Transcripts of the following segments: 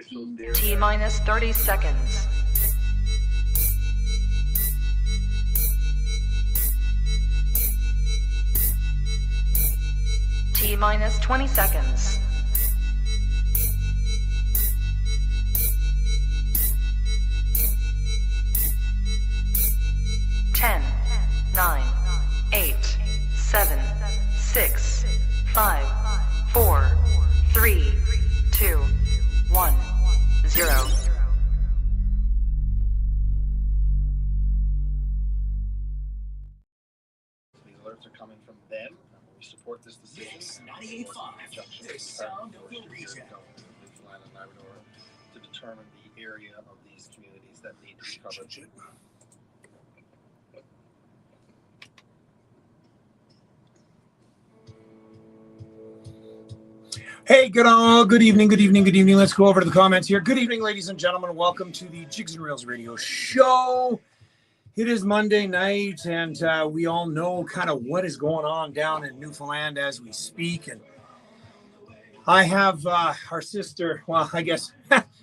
officials there. T-minus 30 seconds. T-minus 20 seconds. 10, 9, 8, 7, 6, 5, 4, 3, 2, 1, 0. These alerts are coming from them. We support this decision. MIX85, the sound of the region. Newfoundland and Labrador to determine the area of these communities that need to be covered. Hey, good evening. Let's go over to the comments here. Good evening, ladies and gentlemen. Welcome to the Jigs and Reels radio show. It is Monday night, and we all know kind of what is going on down in Newfoundland as we speak. And I have our sister, well, I guess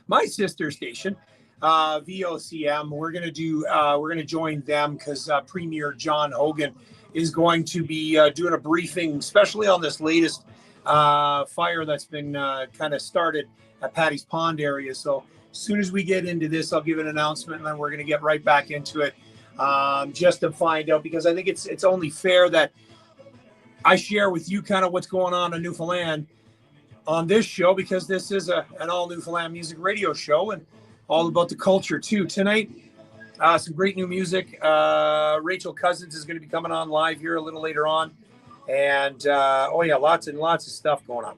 my sister station, VOCM. We're gonna join them because Premier John Hogan is going to be doing a briefing, especially on this latest fire that's been kind of started at Paddy's Pond area. So as soon as we get into this, I'll give an announcement, and then we're going to get right back into it, just to find out, because I think it's only fair that I share with you kind of what's going on in Newfoundland on this show, because this is an all Newfoundland music radio show and all about the culture too. Tonight, some great new music. Rachel Cousins is going to be coming on live here a little later on. And, oh yeah, lots and lots of stuff going on.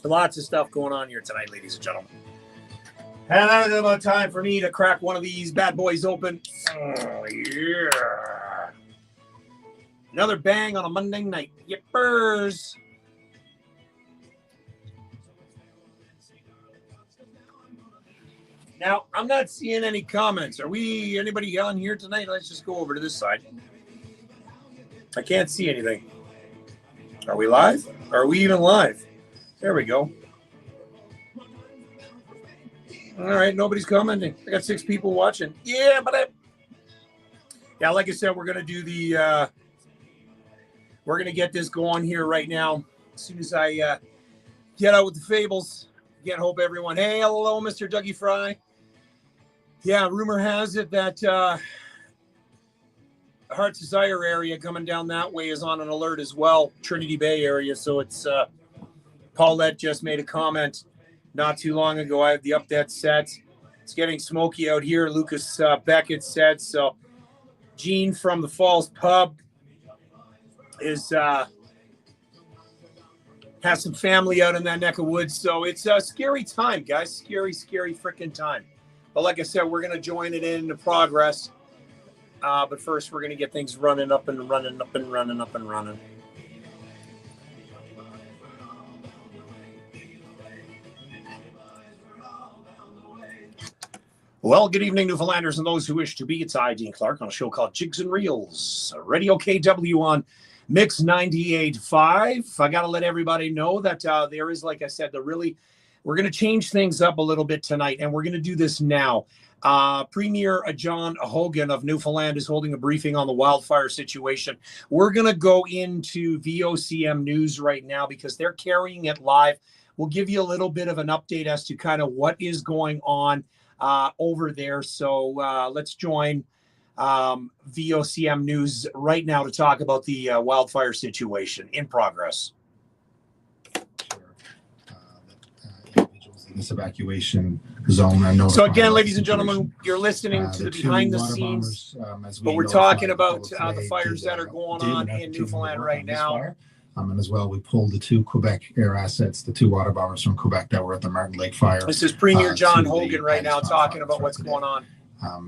Lots of stuff going on here tonight, ladies and gentlemen. And that is about time for me to crack one of these bad boys open. Oh, yeah. Another bang on a Monday night. Yippers. Now, I'm not seeing any comments. Are we, anybody on here tonight? Let's just go over to this side. I can't see anything. Are we live? Are we even live? There we go. All right, nobody's commenting. I got 6 people watching. Yeah, but yeah, like I said, we're gonna do the we're gonna get this going here right now. As soon as I get out with the fables. Again, hope everyone. Hey, hello, Mr. Dougie Fry. Yeah, rumor has it that Heart's Desire area coming down that way is on an alert as well. Trinity Bay area. So it's Paulette just made a comment not too long ago. I have the update set. It's getting smoky out here. Lucas Beckett said so. Gene from the Falls Pub is has some family out in that neck of woods. So it's a scary time, guys. Scary freaking time. But like I said, we're gonna join it into progress. But first, we're going to get things running. Well, good evening, Newfoundlanders, and those who wish to be. It's I, Dean Clark, on a show called Jigs and Reels, Radio KW on MIX85. I got to let everybody know that there is, like I said, we're going to change things up a little bit tonight, and we're going to do this now. Premier John Hogan of Newfoundland is holding a briefing on the wildfire situation. We're going to go into VOCM News right now because they're carrying it live. We'll give you a little bit of an update as to kind of what is going on over there. So let's join VOCM News right now to talk about the wildfire situation in progress. This evacuation zone. So again, ladies and gentlemen, you're listening to the behind the scenes, but we're talking about the fires that are going on in Newfoundland right now. And as well, we pulled the 2 Quebec air assets, the 2 water bombers from Quebec that were at the Martin Lake fire. This is Premier John Hogan right now talking about what's going on.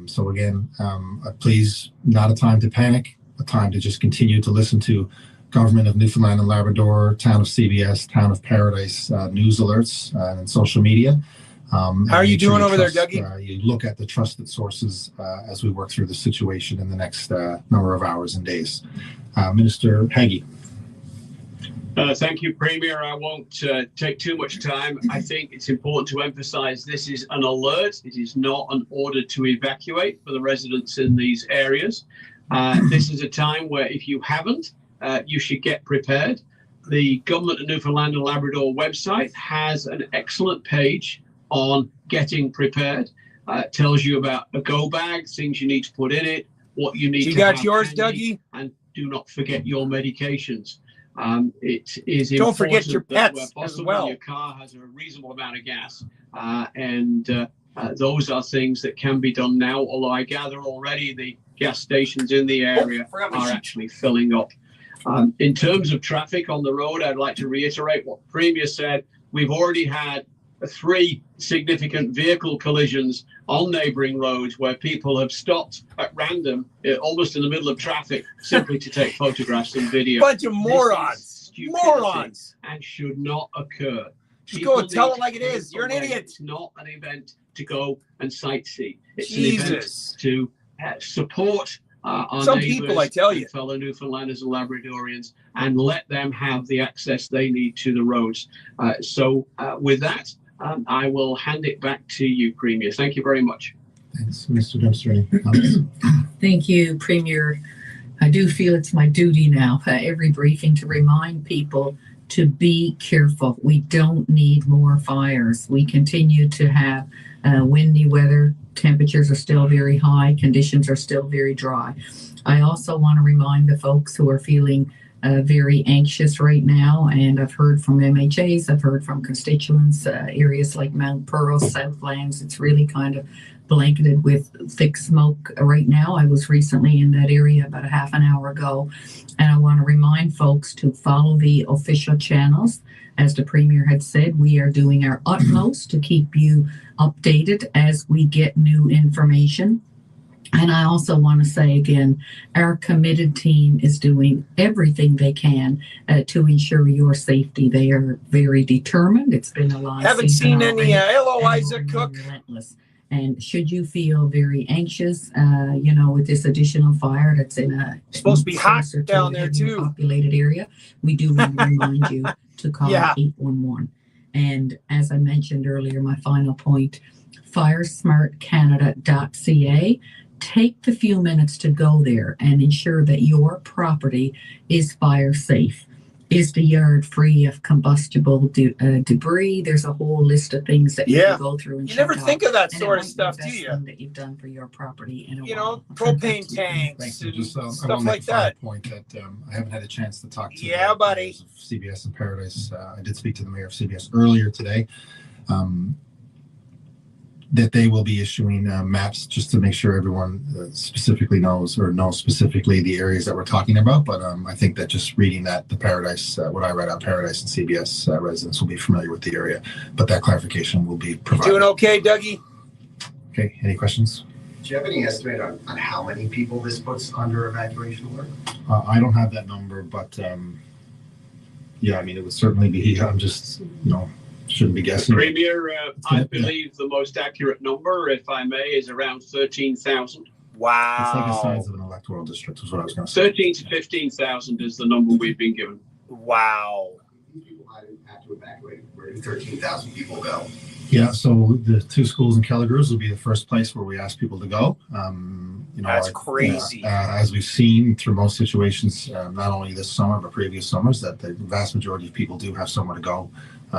So again, please, not a time to panic, a time to just continue to listen to Government of Newfoundland and Labrador, Town of CBS, Town of Paradise news alerts and social media. How are you doing over there, Dougie? You look at the trusted sources as we work through the situation in the next number of hours and days. Minister Haggie. Thank you, Premier. I won't take too much time. I think it's important to emphasize this is an alert. It is not an order to evacuate for the residents in these areas. This is a time where if you haven't, you should get prepared. The Government of Newfoundland and Labrador website has an excellent page on getting prepared. It tells you about a go bag, things you need to put in it, what you need to have. You got yours, Dougie? And do not forget your medications. It is don't forget your pets as well. Your car has a reasonable amount of gas, and those are things that can be done now. Although I gather already the gas stations in the area are actually filling up. In terms of traffic on the road, I'd like to reiterate what the Premier said. We've already had 3 significant vehicle collisions on neighbouring roads where people have stopped at random, almost in the middle of traffic, simply to take photographs and video. Bunch of morons. Morons. And should not occur. Just go and tell it like it is. You're an idiot. It's not an event to go and sightsee. It's Jesus. an event to support our some neighbours, people, I tell you, fellow Newfoundlanders and Labradorians, and let them have the access they need to the roads. So with that, I will hand it back to you, Premier. Thank you very much. Thanks. Mr. Dempster, any comments? Thank you, Premier. I do feel it's my duty now, every briefing, to remind people to be careful. We don't need more fires. We continue to have windy weather. Temperatures are still very high. Conditions are still very dry. I also want to remind the folks who are feeling very anxious right now, and I've heard from MHAs, I've heard from constituents, areas like Mount Pearl, Southlands, it's really kind of blanketed with thick smoke right now. I was recently in that area about a half an hour ago, and I want to remind folks to follow the official channels. As the Premier had said, we are doing our utmost to keep you updated as we get new information. And I also want to say again, our committed team is doing everything they can to ensure your safety. They are very determined. It's been a long Haven't season seen any already, Isaac Cook. Relentless. And should you feel very anxious, with this additional fire that's in a supposed to be hot down there too, populated area, we do want to remind you to call 811. And as I mentioned earlier, my final point, firesmartcanada.ca. Take the few minutes to go there and ensure that your property is fire safe. Is the yard free of combustible debris? There's a whole list of things that you can go through and check out. You never think of that sort of stuff, do you? That you've done for your property in a while. Propane tanks and stuff like that. Point that I haven't had a chance to talk to buddy. CBS and Paradise. I did speak to the mayor of CBS earlier today. That they will be issuing maps just to make sure everyone specifically knows specifically the areas that we're talking about. But I think that just reading that, the Paradise, what I read on Paradise and CBS residents will be familiar with the area. But that clarification will be provided. You doing okay, Dougie? Okay, any questions? Do you have any estimate on how many people this puts under evacuation alert? I don't have that number, but it would certainly be, I'm just, shouldn't be guessing. Premier, I believe the most accurate number, if I may, is around 13,000. Wow. It's like the size of an electoral district is what I was going to say. 13 to 15,000 is the number we've been given. Wow. People have to evacuate. Where do 13,000 people go? Yeah, so the 2 schools in Kelligrews will be the first place where we ask people to go. That's crazy. As we've seen through most situations, not only this summer but previous summers, that the vast majority of people do have somewhere to go,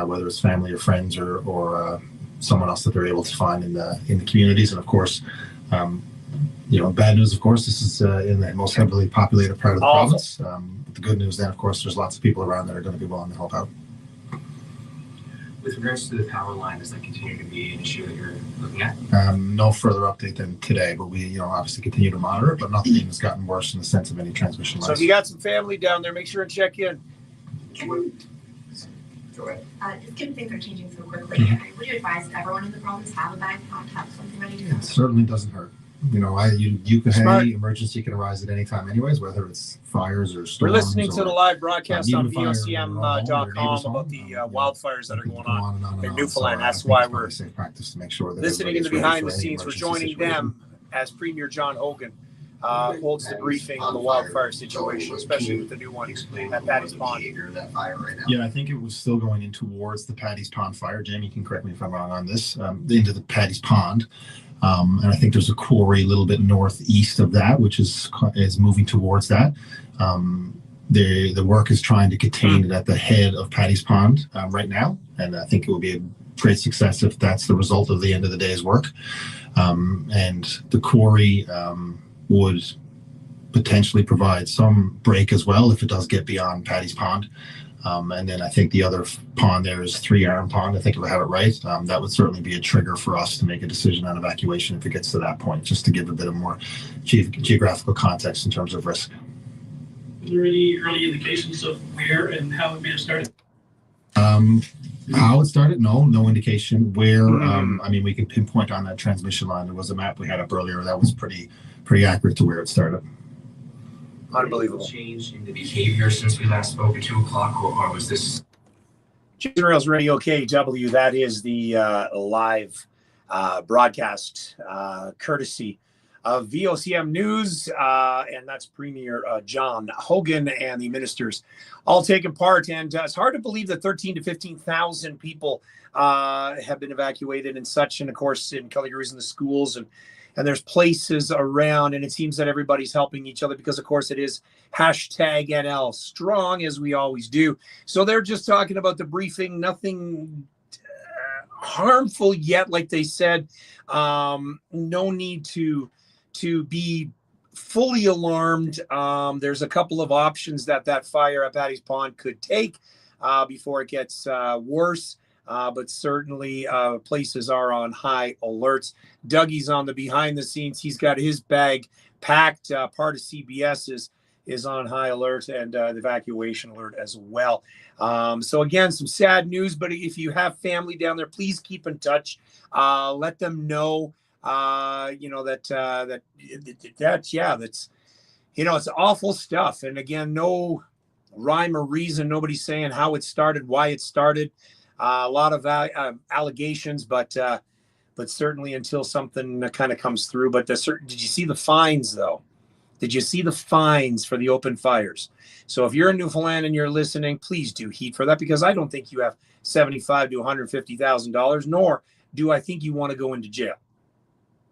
whether it's family or friends or someone else that they're able to find in the communities. And of course, bad news. Of course, this is in the most heavily populated part of the province. But the good news, then, of course, there's lots of people around that are going to be willing to help out. With regards to the power line, does that continue to be an issue that you're looking at? No further update than today, but we, obviously continue to monitor it, but nothing has gotten worse in the sense of any transmission lines. So if you got some family down there, make sure and check in. Go ahead. Just given things are changing so quickly, would you advise everyone in the province have a backpack, have something ready to go? It certainly doesn't hurt. Hey, emergency can arise at any time anyways, whether it's fires or storms. We're listening to the live broadcast on VOCM.com about the wildfires that are going on in Newfoundland. That's why we're safe practice to make sure that listening in the behind the scenes. We're joining them as Premier John Hogan holds the briefing on the wildfire situation, especially with the new one at Patty's Pond. Yeah, I think it was still going in towards the Patty's Pond fire. Jamie can correct me if I'm wrong on this, into the Patty's Pond. And I think there's a quarry a little bit northeast of that, which is moving towards that. The work is trying to contain it at the head of Patty's Pond right now, and I think it will be a great success if that's the result of the end of the day's work. And the quarry would potentially provide some break as well if it does get beyond Patty's Pond. And then I think the other pond there is 3 Arm Pond, I think if I have it right. That would certainly be a trigger for us to make a decision on evacuation if it gets to that point, just to give a bit of more geographical context in terms of risk. Are there any early indications of where and how it may have started? How it started? No indication. Where? I mean, we can pinpoint on that transmission line. There was a map we had up earlier that was pretty accurate to where it started. Unbelievable. Change in the behavior since we last spoke at 2 o'clock, or was this? Jigs and Rails Radio KW. That is the live broadcast courtesy of VOCM News, and that's Premier John Hogan and the ministers all taking part. And it's hard to believe that 13,000 to 15,000 people have been evacuated and such. And of course, in Calgary's in the schools and there's places around, and it seems that everybody's helping each other because, of course, it is hashtag NL strong, as we always do. So they're just talking about the briefing, nothing harmful yet, like they said. No need to be fully alarmed. There's a couple of options that fire at Patty's Pond could take before it gets worse. But certainly places are on high alerts. Dougie's on the behind the scenes. He's got his bag packed. Part of CBS is on high alert and the evacuation alert as well. So again, some sad news, but if you have family down there, please keep in touch. Let them know, that's it's awful stuff. And again, no rhyme or reason. Nobody's saying how it started, why it started. A lot of allegations, but certainly until something kind of comes through. But did you see the fines, though? Did you see the fines for the open fires? So if you're in Newfoundland and you're listening, please do heed for that, because I don't think you have $75,000 to $150,000, nor do I think you want to go into jail.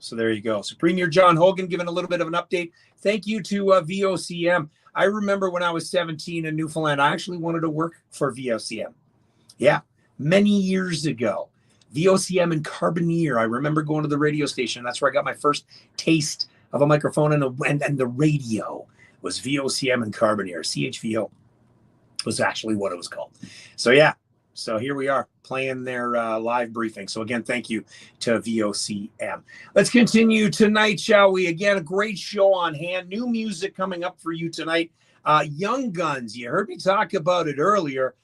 So there you go. So Premier John Hogan giving a little bit of an update. Thank you to VOCM. I remember when I was 17 in Newfoundland, I actually wanted to work for VOCM. Yeah. Many years ago, VOCM in Carbonear. I remember going to the radio station. That's where I got my first taste of a microphone and the radio was VOCM in Carbonear. CHVO was actually what it was called. So yeah, so here we are playing their live briefing. So again, thank you to VOCM. Let's continue tonight, shall we? Again, a great show on hand. New music coming up for you tonight. Young Guns. You heard me talk about it earlier.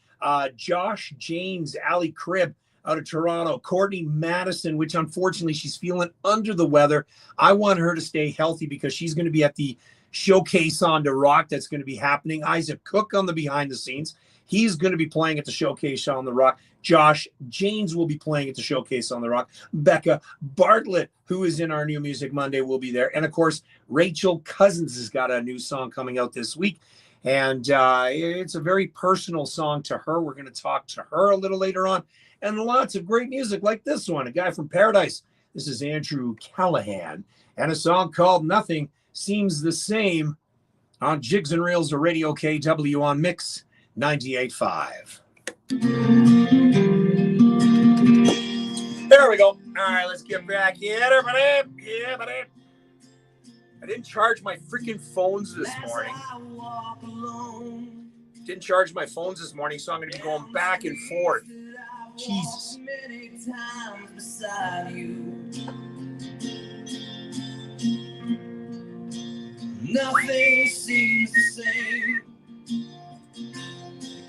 Josh James, Ali Cribb out of Toronto, Courtney Madison, which unfortunately she's feeling under the weather. I want her to stay healthy because she's going to be at the showcase on the Rock that's going to be happening. Isaac Cook on the behind the scenes. He's going to be playing at the showcase on the Rock. Josh James will be playing at the showcase on the Rock. Becca Bartlett, who is in our New Music Monday, will be there. And of course, Rachel Cousins has got a new song coming out this week. And it's a very personal song to her. We're going to talk to her a little later on. And lots of great music like this one, a guy from Paradise. This is Andrew Callahan. And a song called Nothing Seems the Same on Jigs and Reels of Radio KW on Mix 98.5. There we go. All right, let's get back here. Yeah, buddy. I didn't charge my freaking phones this morning. Didn't charge my phones this morning, so I'm going to be going back and forth. Jesus. Nothing seems the same,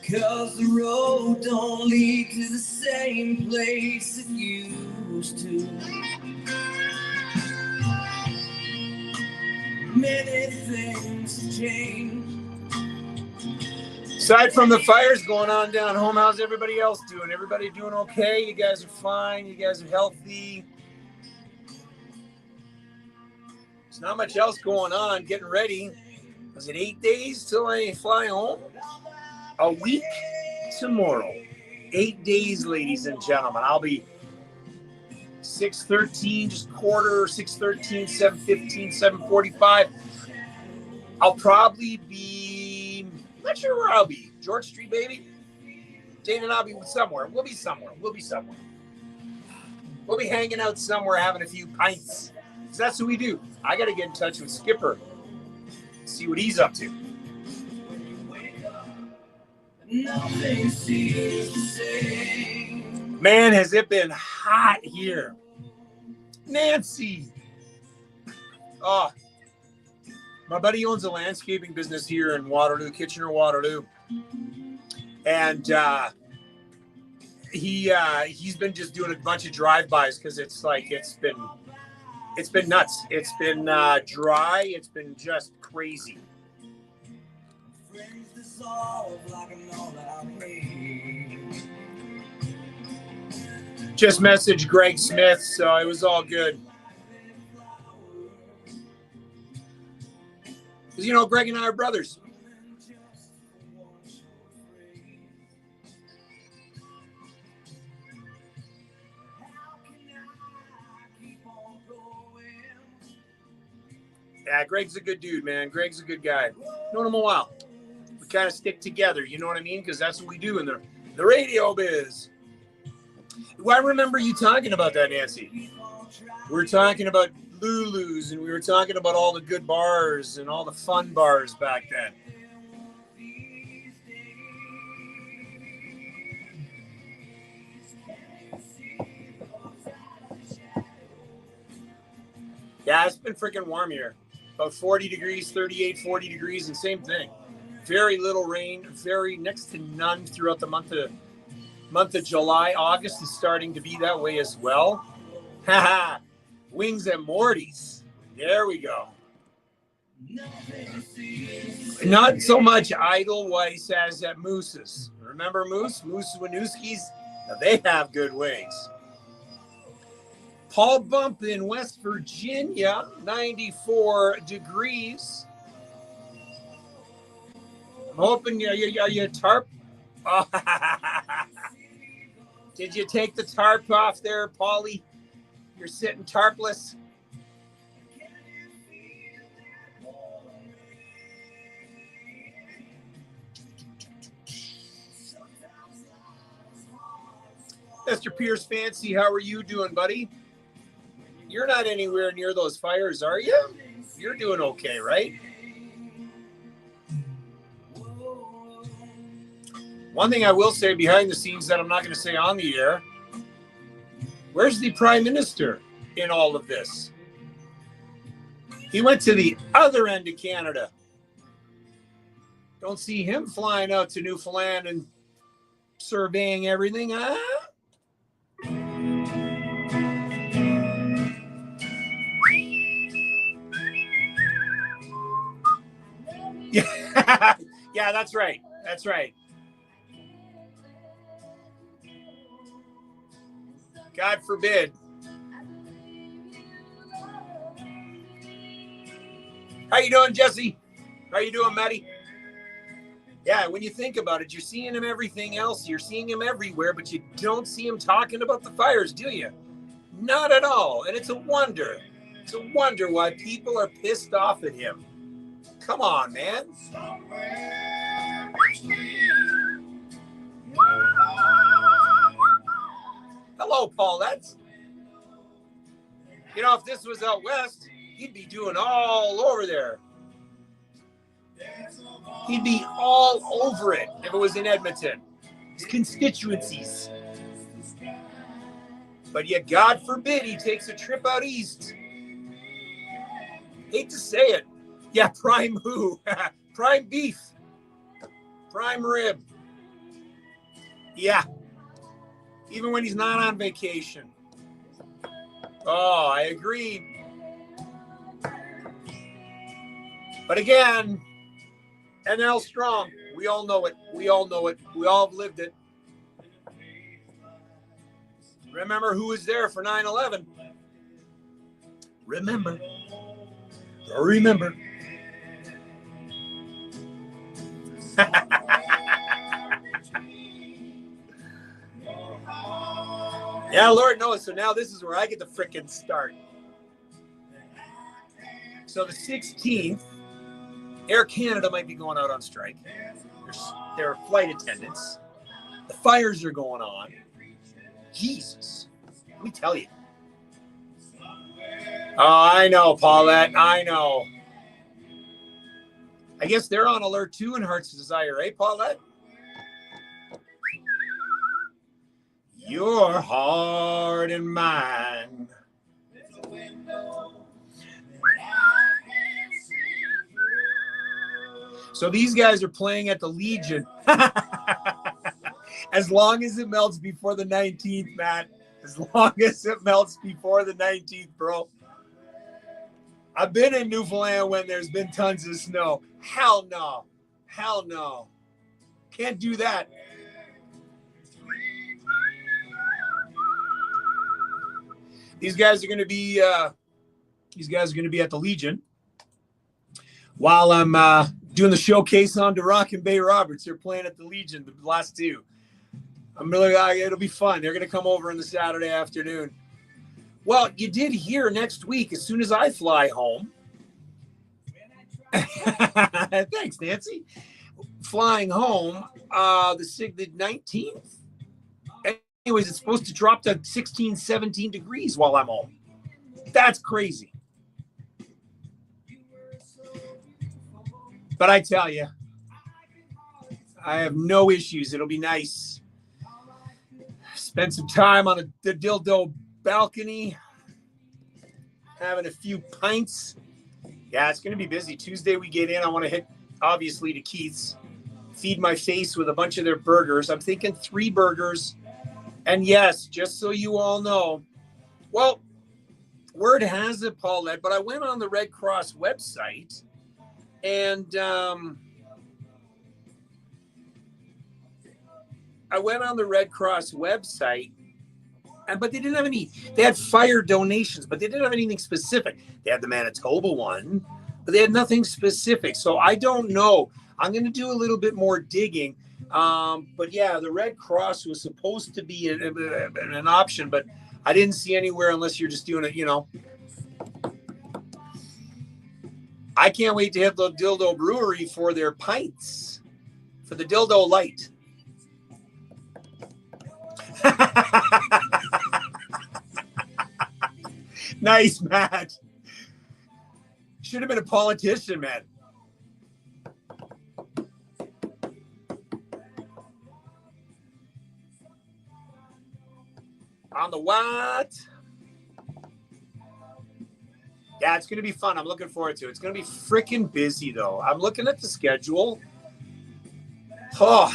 because the road don't lead to the same place it used to. Many things have changed. Aside from the fires going on down home, how's everybody else doing? Everybody doing okay? You guys are fine? You guys are healthy? There's not much else going on. Getting ready. Was it 8 days till I fly home? A week tomorrow. 8 days, ladies and gentlemen. I'll be 6:13, just quarter, 6:13, 7:15, 7:45. I'll probably be, I'm not sure where I'll be. George Street, baby. Dana and I'll be somewhere. We'll be somewhere. We'll be hanging out somewhere, having a few pints. Because that's what we do. I got to get in touch with Skipper. See what he's up to. Man, has it been hot here. Nancy. Oh, my buddy owns a landscaping business here in Waterloo, Kitchener-Waterloo. And he's been just doing a bunch of drive-bys because it's been nuts. It's been dry. It's been just crazy. Just messaged Greg Smith, so it was all good. Because, you know, Greg and I are brothers. Yeah, Greg's a good dude, man. Greg's a good guy. Known him a while. We kind of stick together, you know what I mean? Because that's what we do in the radio biz. Well, I remember you talking about that, Nancy. We were talking about Lulu's, and we were talking about all the good bars and all the fun bars back then. Yeah, it's been freaking warm here. About 40 degrees, 38, 40 degrees, and same thing. Very little rain, very next to none throughout the month of July. August is starting to be that way as well. Haha, Wings at Morty's. There we go. Not so much Idleweiss as at Moose's. Remember Moose? Moose Winooski's? Now they have good wings. Paul Bump in West Virginia, 94 degrees. I'm hoping are you tarp? Oh, did you take the tarp off there, Paulie? You're sitting tarpless. Mr. Pierce Fancy, how are you doing, buddy? You're not anywhere near those fires, are you? You're doing okay, right? One thing I will say behind the scenes that I'm not going to say on the air, where's the Prime Minister in all of this? He went to the other end of Canada. Don't see him flying out to Newfoundland and surveying everything, huh? Yeah, yeah, that's right. That's right. God forbid. How you doing, Jesse? How you doing, Maddie? Yeah, when you think about it, you're seeing him everything else. You're seeing him everywhere, but you don't see him talking about the fires, do you? Not at all. And it's a wonder. It's a wonder why people are pissed off at him. Come on, man. Hello, Paulette. You know, if this was out west, he'd be doing all over there. He'd be all over it if it was in Edmonton. His constituencies. But yet, God forbid, he takes a trip out east. Hate to say it. Yeah, prime who? Prime beef. Prime rib. Yeah. Even when he's not on vacation. Oh, I agree. But again, NL strong. We all know it. We all know it. We all have lived it. Remember who was there for 9/11? Remember. Remember. Yeah, Lord knows. So now this is where I get to frickin' start. So the 16th, Air Canada might be going out on strike. There are flight attendants. The fires are going on. Jesus. Let me tell you. Oh, I know, Paulette. I know. I guess they're on alert too in Heart's Desire, eh, Paulette? Your heart and mine. So these guys are playing at the Legion. As long as it melts before the 19th, Matt. As long as it melts before the 19th, bro. I've been in Newfoundland when there's been tons of snow. Hell no. Hell no. Can't do that. These guys are going to be at the Legion while I'm doing the showcase on DeRock and Bay Roberts. They're playing at the Legion, the last two. I'm really it'll be fun. They're going to come over on the Saturday afternoon. Well, you did hear next week, as soon as I fly home. Thanks, Nancy. Flying home, the 19th. Anyways, it's supposed to drop to 16, 17 degrees while I'm home. That's crazy. But I tell you, I have no issues. It'll be nice. Spend some time on the dildo balcony, having a few pints. Yeah, it's going to be busy. Tuesday we get in. I want to hit, obviously, to Keith's. Feed my face with a bunch of their burgers. I'm thinking 3 burgers. And yes, just so you all know, well, word has it, Paulette, but I went on the Red Cross website and but they didn't have any. They had fire donations, but they didn't have anything specific. They had the Manitoba one, but they had nothing specific. So I don't know. I'm going to do a little bit more digging. But yeah, the Red Cross was supposed to be an option, but I didn't see anywhere unless you're just doing it, you know. I can't wait to hit the Dildo Brewery for their pints, for the Dildo Light. Nice, Matt. Should have been a politician, man. On the what? Yeah, it's going to be fun. I'm looking forward to it. It's going to be freaking busy, though. I'm looking at the schedule. Oh,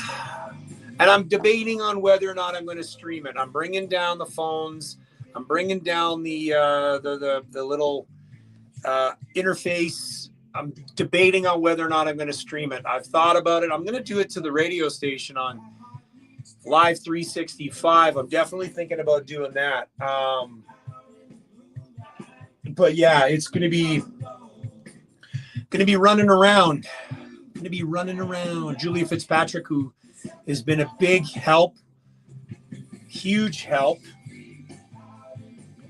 and I'm debating on whether or not I'm going to stream it. I'm bringing down the phones. I'm bringing down the little interface. I'm debating on whether or not I'm going to stream it. I've thought about it. I'm going to do it to the radio station on Live 365. I'm definitely thinking about doing that. But yeah, it's going to be running around. Julia Fitzpatrick, who has been a big help, huge help.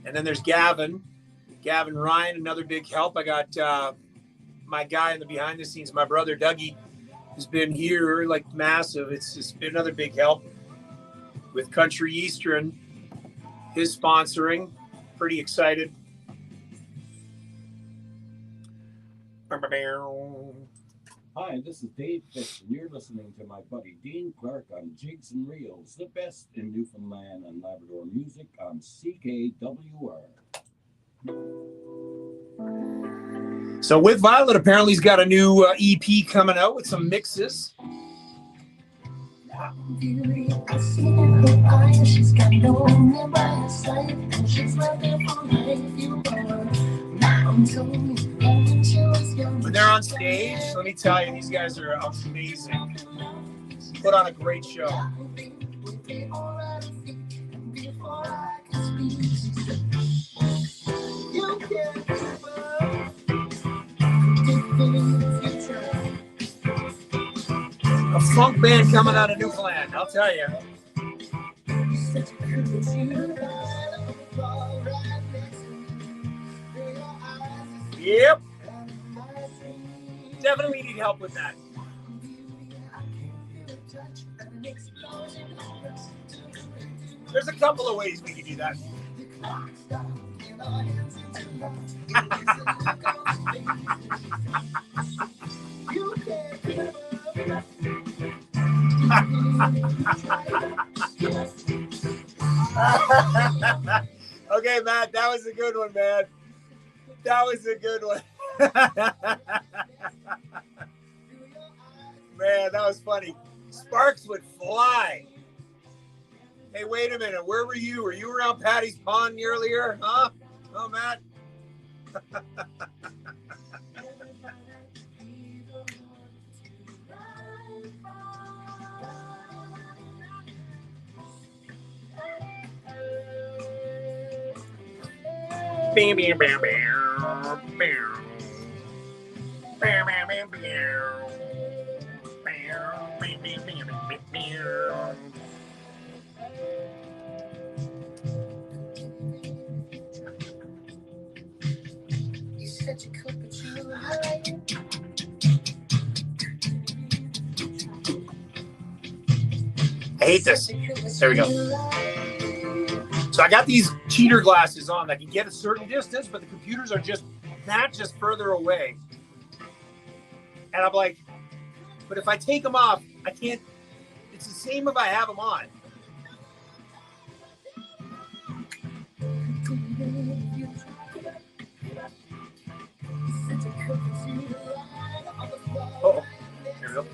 And then there's Gavin Ryan, another big help. I got my guy in the behind the scenes, my brother Dougie, who's been here like massive. It's just been another big help with Country Eastern, his sponsoring. Pretty excited. Hi, this is Dave Fish, and you're listening to my buddy Dean Clark on Jigs and Reels, the best in Newfoundland and Labrador music on CKWR. So with Violet, apparently he's got a new EP coming out with some mixes. When they're on stage, let me tell you, these guys are amazing. Put on a great show. band coming out of Newfoundland, I'll tell you. Yep. Definitely need help with that. There's a couple of ways we can do that. Okay, Matt, that was a good one, man. That was a good one. Man, that was funny. Sparks would fly. Hey, wait a minute. Where were you? Were you around Patty's Pond earlier? Huh? Oh, Matt. Bam, bam, bam, bam, bam. Bam, bam, bam, bam. Bam, bam, bam, bam, bam. I hate this. There we go. So I got these cheater glasses on that can get a certain distance, but the computers are just further away. And I'm like, but if I take them off, I can't. It's the same if I have them on. Oh, here we go.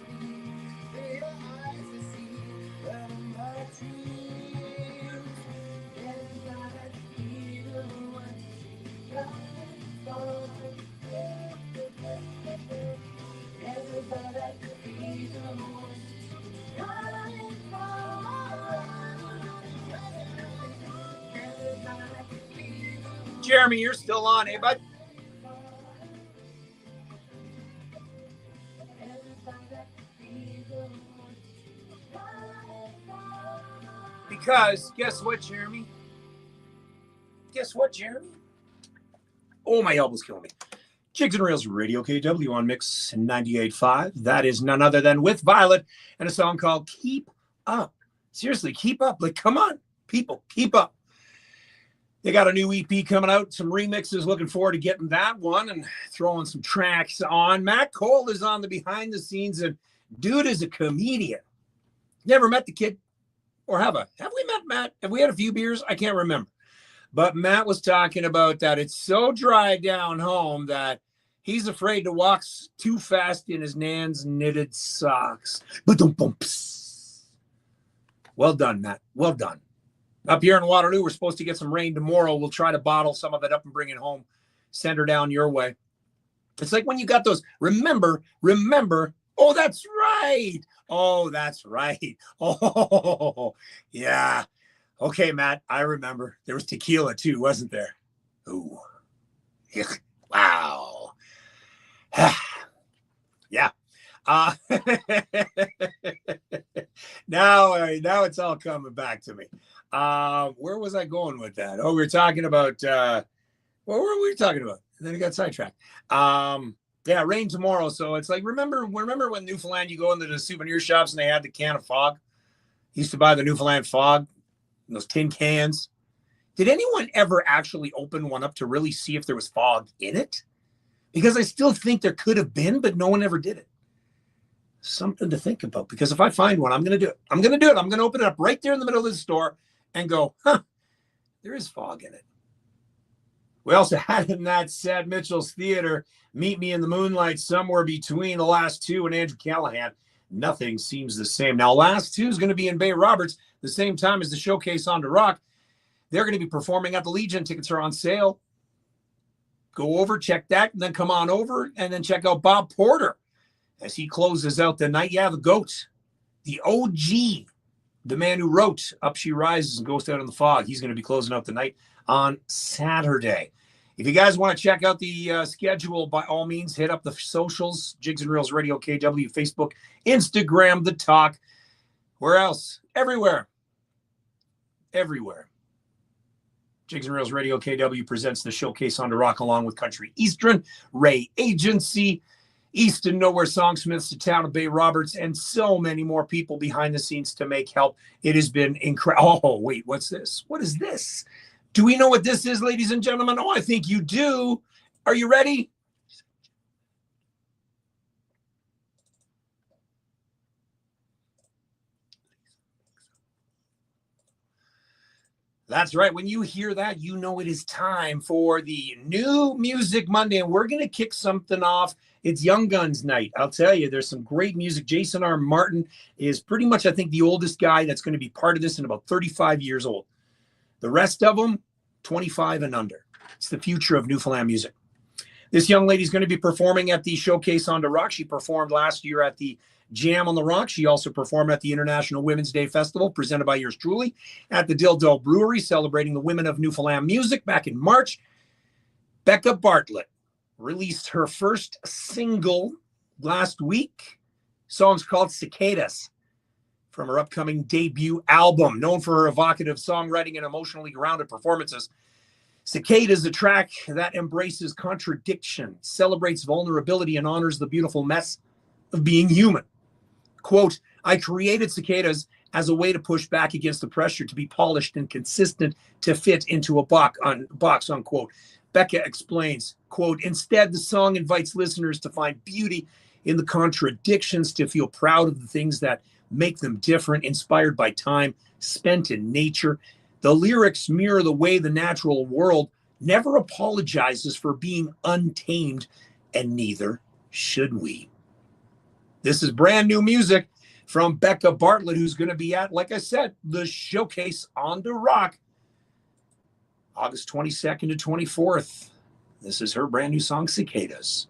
Jeremy, you're still on, eh, bud? Because guess what, Jeremy? Guess what, Jeremy? Oh, my elbow's killing me. Jigs and Reels Radio KW on Mix 98.5. That is none other than With Violet and a song called Keep Up. Seriously, keep up. Like, come on, people, keep up. They got a new EP coming out, some remixes. Looking forward to getting that one and throwing some tracks on. Matt Cole is on the behind the scenes, and dude is a comedian. Never met the kid, or have I? Have we met Matt? Have we had a few beers? I can't remember. But Matt was talking about that it's so dry down home that he's afraid to walk too fast in his Nan's knitted socks. Well done, Matt. Well done. Up here in Waterloo, we're supposed to get some rain tomorrow. We'll try to bottle some of it up and bring it home. Send her down your way. It's like when you got those, remember. Oh, that's right. Oh, that's right. Oh, yeah. Okay, Matt, I remember. There was tequila too, wasn't there? Ooh. Wow. Yeah. Now it's all coming back to me. Where was I going with that? Oh, we were talking about what were we talking about? And then I got sidetracked. Yeah, rain tomorrow. So it's like remember when Newfoundland you go into the souvenir shops and they had the can of fog? Used to buy the Newfoundland fog, those tin cans. Did anyone ever actually open one up to really see if there was fog in it? Because I still think there could have been, but no one ever did it. Something to think about, because if I find one, I'm going to do it. I'm going to open it up right there in the middle of the store and go, there is fog in it. We also had in that Sad Mitchell's Theater, Meet Me in the Moonlight, somewhere between the last two and Andrew Callahan. Nothing seems the same. Now, last two is going to be in Bay Roberts, the same time as the Showcase on the Rock. They're going to be performing at the Legion. Tickets are on sale. Go over, check that, and then come on over and then check out Bob Porter as he closes out the night. Yeah, the GOAT, the OG, the man who wrote Up She Rises and Ghost Out in the Fog. He's going to be closing out the night on Saturday. If you guys want to check out the schedule, by all means, hit up the socials, Jigs and Reels Radio KW, Facebook, Instagram, The Talk. Where else? Everywhere. Everywhere. Jigs and Reels Radio KW presents the Showcase on the Rock along with Country Eastern, Ray Agency, East and Nowhere Songsmiths, the Town of Bay Roberts, and so many more people behind the scenes to make help. It has been incredible. Oh, wait, what's this? What is this? Do we know what this is, ladies and gentlemen? Oh, I think you do. Are you ready? That's right. When you hear that, you know it is time for the New Music Monday, and we're going to kick something off. It's Young Guns night. I'll tell you, there's some great music. Jason R. Martin is pretty much, I think, the oldest guy that's going to be part of this, and about 35 years old. The rest of them, 25 and under. It's the future of Newfoundland music. This young lady is going to be performing at the Showcase on the Rock. She performed last year at the Jam on the Rock. She also performed at the International Women's Day Festival, presented by yours truly, at the Dildo Brewery, celebrating the women of Newfoundland music back in March. Becca Bartlett released her first single last week. Song's called Cicadas, from her upcoming debut album. Known for her evocative songwriting and emotionally grounded performances, Cicadas is a track that embraces contradiction, celebrates vulnerability, and honors the beautiful mess of being human. Quote, I created Cicadas as a way to push back against the pressure to be polished and consistent to fit into a box, unquote. Becca explains, quote, instead, the song invites listeners to find beauty in the contradictions, to feel proud of the things that make them different, inspired by time spent in nature. The lyrics mirror the way the natural world never apologizes for being untamed, and neither should we. This is brand new music from Becca Bartlett, who's going to be at, like I said, the Showcase on the Rock, August 22nd to 24th. This is her brand new song, Cicadas.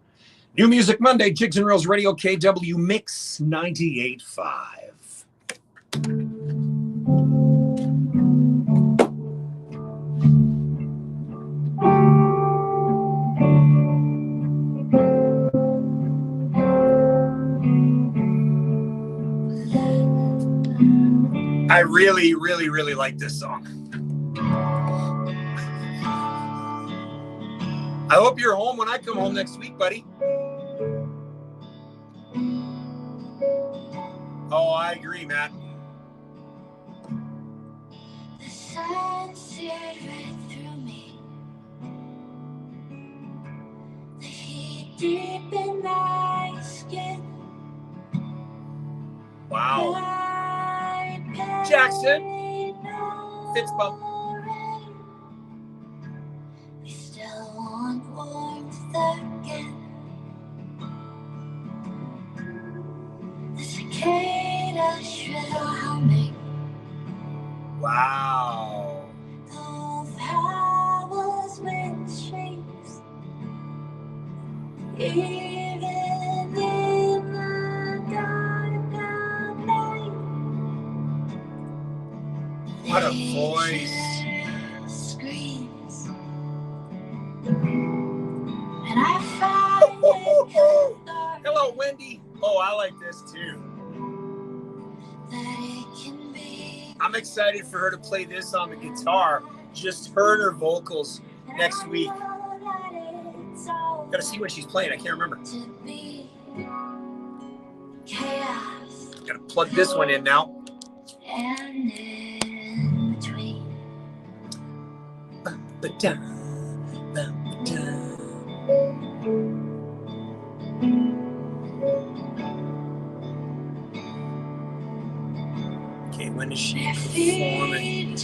New Music Monday, Jigs and Reels Radio KW Mix 98.5. I really, really, really like this song. I hope you're home when I come home next week, buddy. Oh, I agree, Matt. The sun seared right through me. The heat deep in my skin. Wow. Jackson. Fitzbump. We still want warmth again. The cicada shrill humming. Wow. Of howls wind streams. Even in the dark of night. What a voice. Screams. And I find it hello, Wendy. Oh, I like this too. that it can be. I'm excited for her to play this on the guitar. Just her and her vocals next week. Gotta see when she's playing. I can't remember. Chaos. Gotta plug this one in now. And in between. Okay, when is she performing?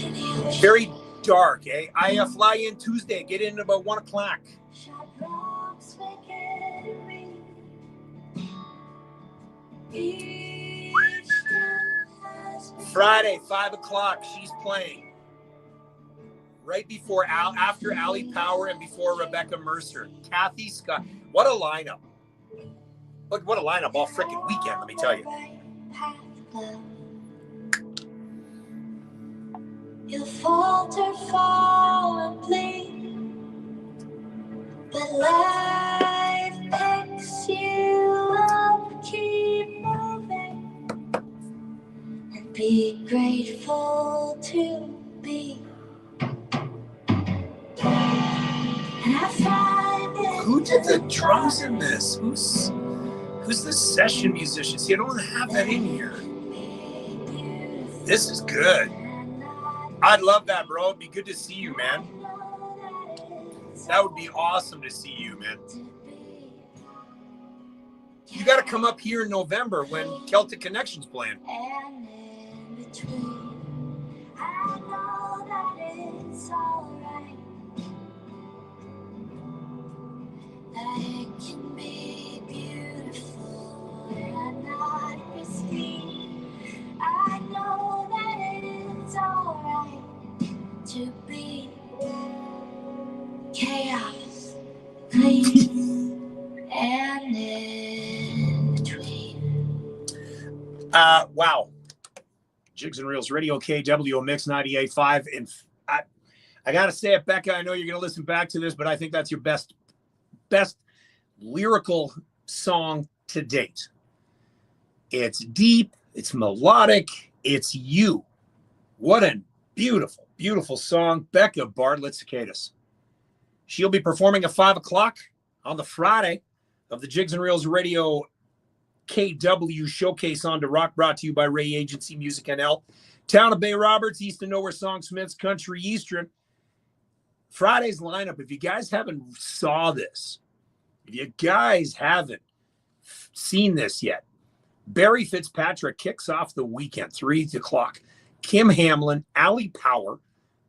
Very dark, eh? I fly in Tuesday. Get in about 1 o'clock. Friday, 5 o'clock. She's playing. Right before after Allie Power and before Rebecca Mercer. Kathy Scott. What a lineup. Look, what a lineup all freaking weekend, let me tell you. You'll falter, fall, and bleed. But life picks you up, keep moving, and be grateful to be. And I find it. Who did the drums in this? Who's the session musician? See, I don't have that in here. This is good. I'd love that, bro. It'd be good to see you, man. That would be awesome to see you, man. You got to come up here in November when Celtic Connection's playing. And in between, I know that it's alright, that it can be beautiful and not risky. I know that it's alright to be chaos, please, and in between. Wow. Jigs and Reels Radio, KW Mix 98.5. And I got to say it, Becca, I know you're going to listen back to this, but I think that's your best lyrical song to date. It's deep, it's melodic, it's you. What a beautiful, beautiful song. Becca Bartlett Cicadas. She'll be performing at 5 o'clock on the Friday of the Jigs and Reels Radio KW Showcase on to Rock, brought to you by Ray Agency Music NL. Town of Bay Roberts, East and Nowhere Songsmiths, Country Eastern. Friday's lineup, if you guys haven't saw this, if you guys haven't seen this yet, Barry Fitzpatrick kicks off the weekend, 3 o'clock. Kim Hamlin, Allie Power,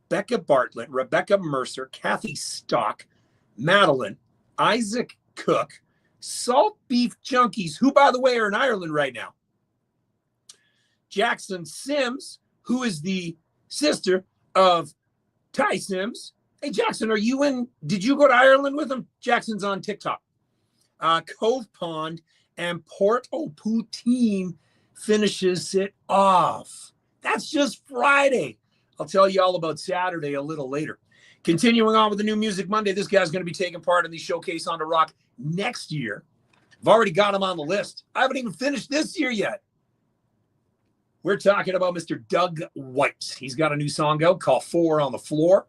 Becca Bartlett, Rebecca Mercer, Kathy Stock, Madeline, Isaac Cook, Salt Beef Junkies, who, by the way, are in Ireland right now. Jackson Sims, who is the sister of Ty Sims. Hey, Jackson, did you go to Ireland with him? Jackson's on TikTok. Cove Pond and Port au Poutine finishes it off. That's just Friday. I'll tell you all about Saturday a little later. Continuing on with the New Music Monday, this guy's going to be taking part in the Showcase on the Rock next year. I've already got him on the list. I haven't even finished this year yet. We're talking about Mr. Doug White. He's got a new song out called 4 on the Floor.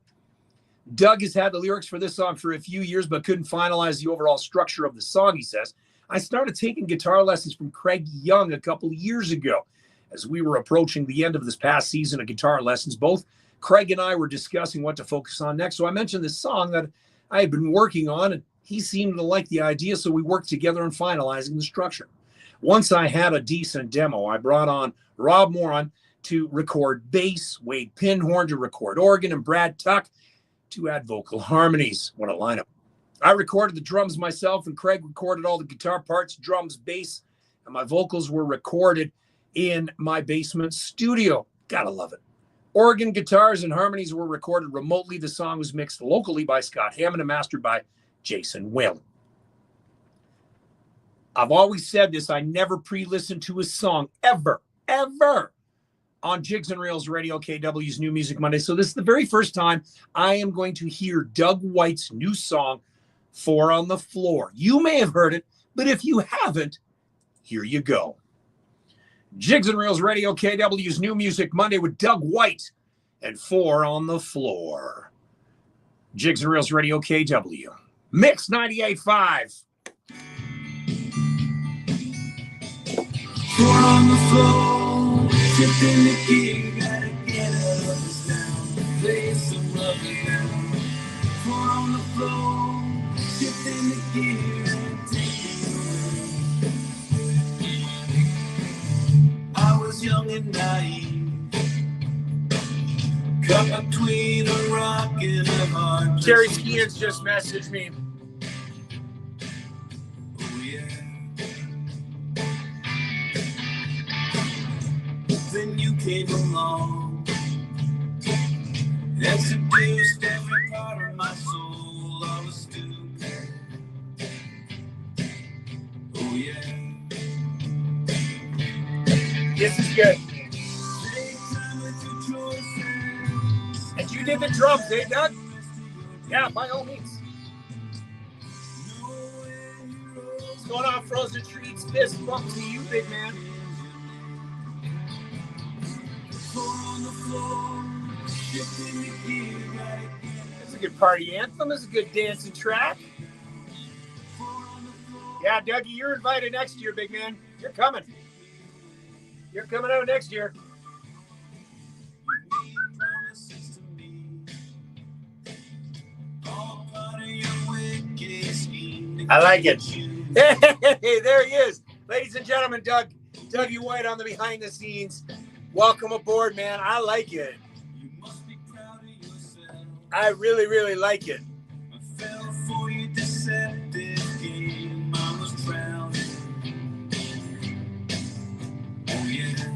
Doug has had the lyrics for this song for a few years, but couldn't finalize the overall structure of the song, he says. I started taking guitar lessons from Craig Young a couple of years ago. As we were approaching the end of this past season of guitar lessons, both Craig and I were discussing what to focus on next. So I mentioned this song that I had been working on, and he seemed to like the idea, so we worked together on finalizing the structure. Once I had a decent demo, I brought on Rob Moran to record bass, Wade Pinhorn to record organ, and Brad Tuck to add vocal harmonies. What a lineup. I recorded the drums myself, and Craig recorded all the guitar parts, drums, bass, and my vocals were recorded in my basement studio. Gotta love it. Organ, guitars, and harmonies were recorded remotely. The song was mixed locally by Scott Hammond and mastered by Jason Whalen. I've always said this. I never pre-listen to a song ever on Jigs and Reels Radio, KW's New Music Monday. So this is the very first time I am going to hear Doug White's new song, 4 on the Floor. You may have heard it, but if you haven't, here you go. Jigs and Reels Radio, KW's New Music Monday with Doug White and 4 on the Floor. Jigs and Reels Radio, KW. Mix 98.5. 4 on the floor, shifting the gear, gotta get out of this town, play some rubber down. 4 on the floor, shifting the gear and taking away. I was young and naive, caught between a rock and a hard. Jerry Skians just messaged me. Then you came along and seduced every part of my soul. I was stupid. Oh yeah. This is good. And you did the drums, eh, Doug? Yeah, by all means. going on, Frozen Treats? Fist bump to you, big man. It's a good party anthem. It's a good dancing track. Yeah, Dougie, you're invited next year, big man. You're coming. You're coming out next year. I like it. Hey, there he is. Ladies and gentlemen, Dougie White on the behind the scenes. Welcome aboard, man. I like it. I really, really like it. I fell for your deceptive game. I was drowning. Oh, yeah.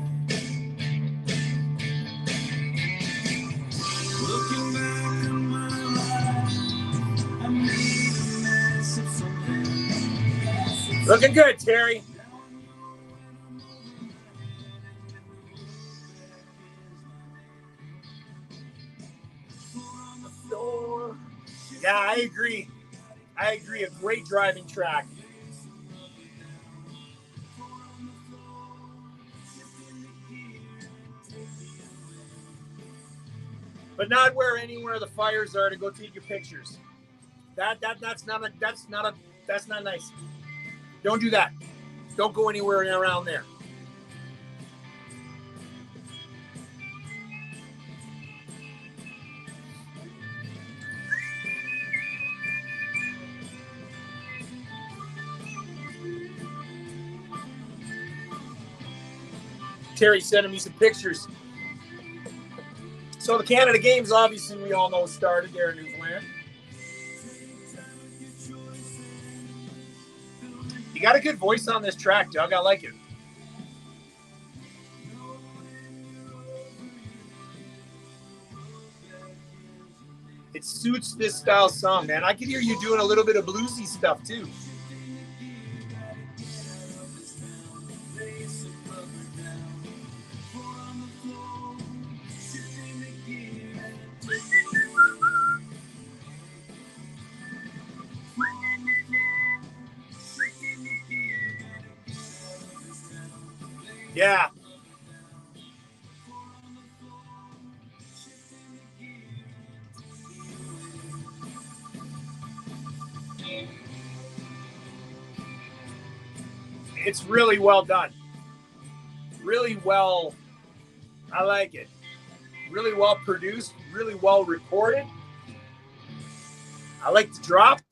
Looking back on my life, I made a mess of something. Looking good, Terry. Yeah, I agree. A great driving track. But not where anywhere the fires are to go take your pictures. That's not nice. Don't do that. Don't go anywhere around there. Terry sending me some pictures. So the Canada Games, obviously, we all know, started there in Newfoundland. You got a good voice on this track, Doug. I like it. It suits this style song, man. I can hear you doing a little bit of bluesy stuff, too. Yeah. It's really well done. Really well. I like it. Really well produced. Really well recorded. I like the drop.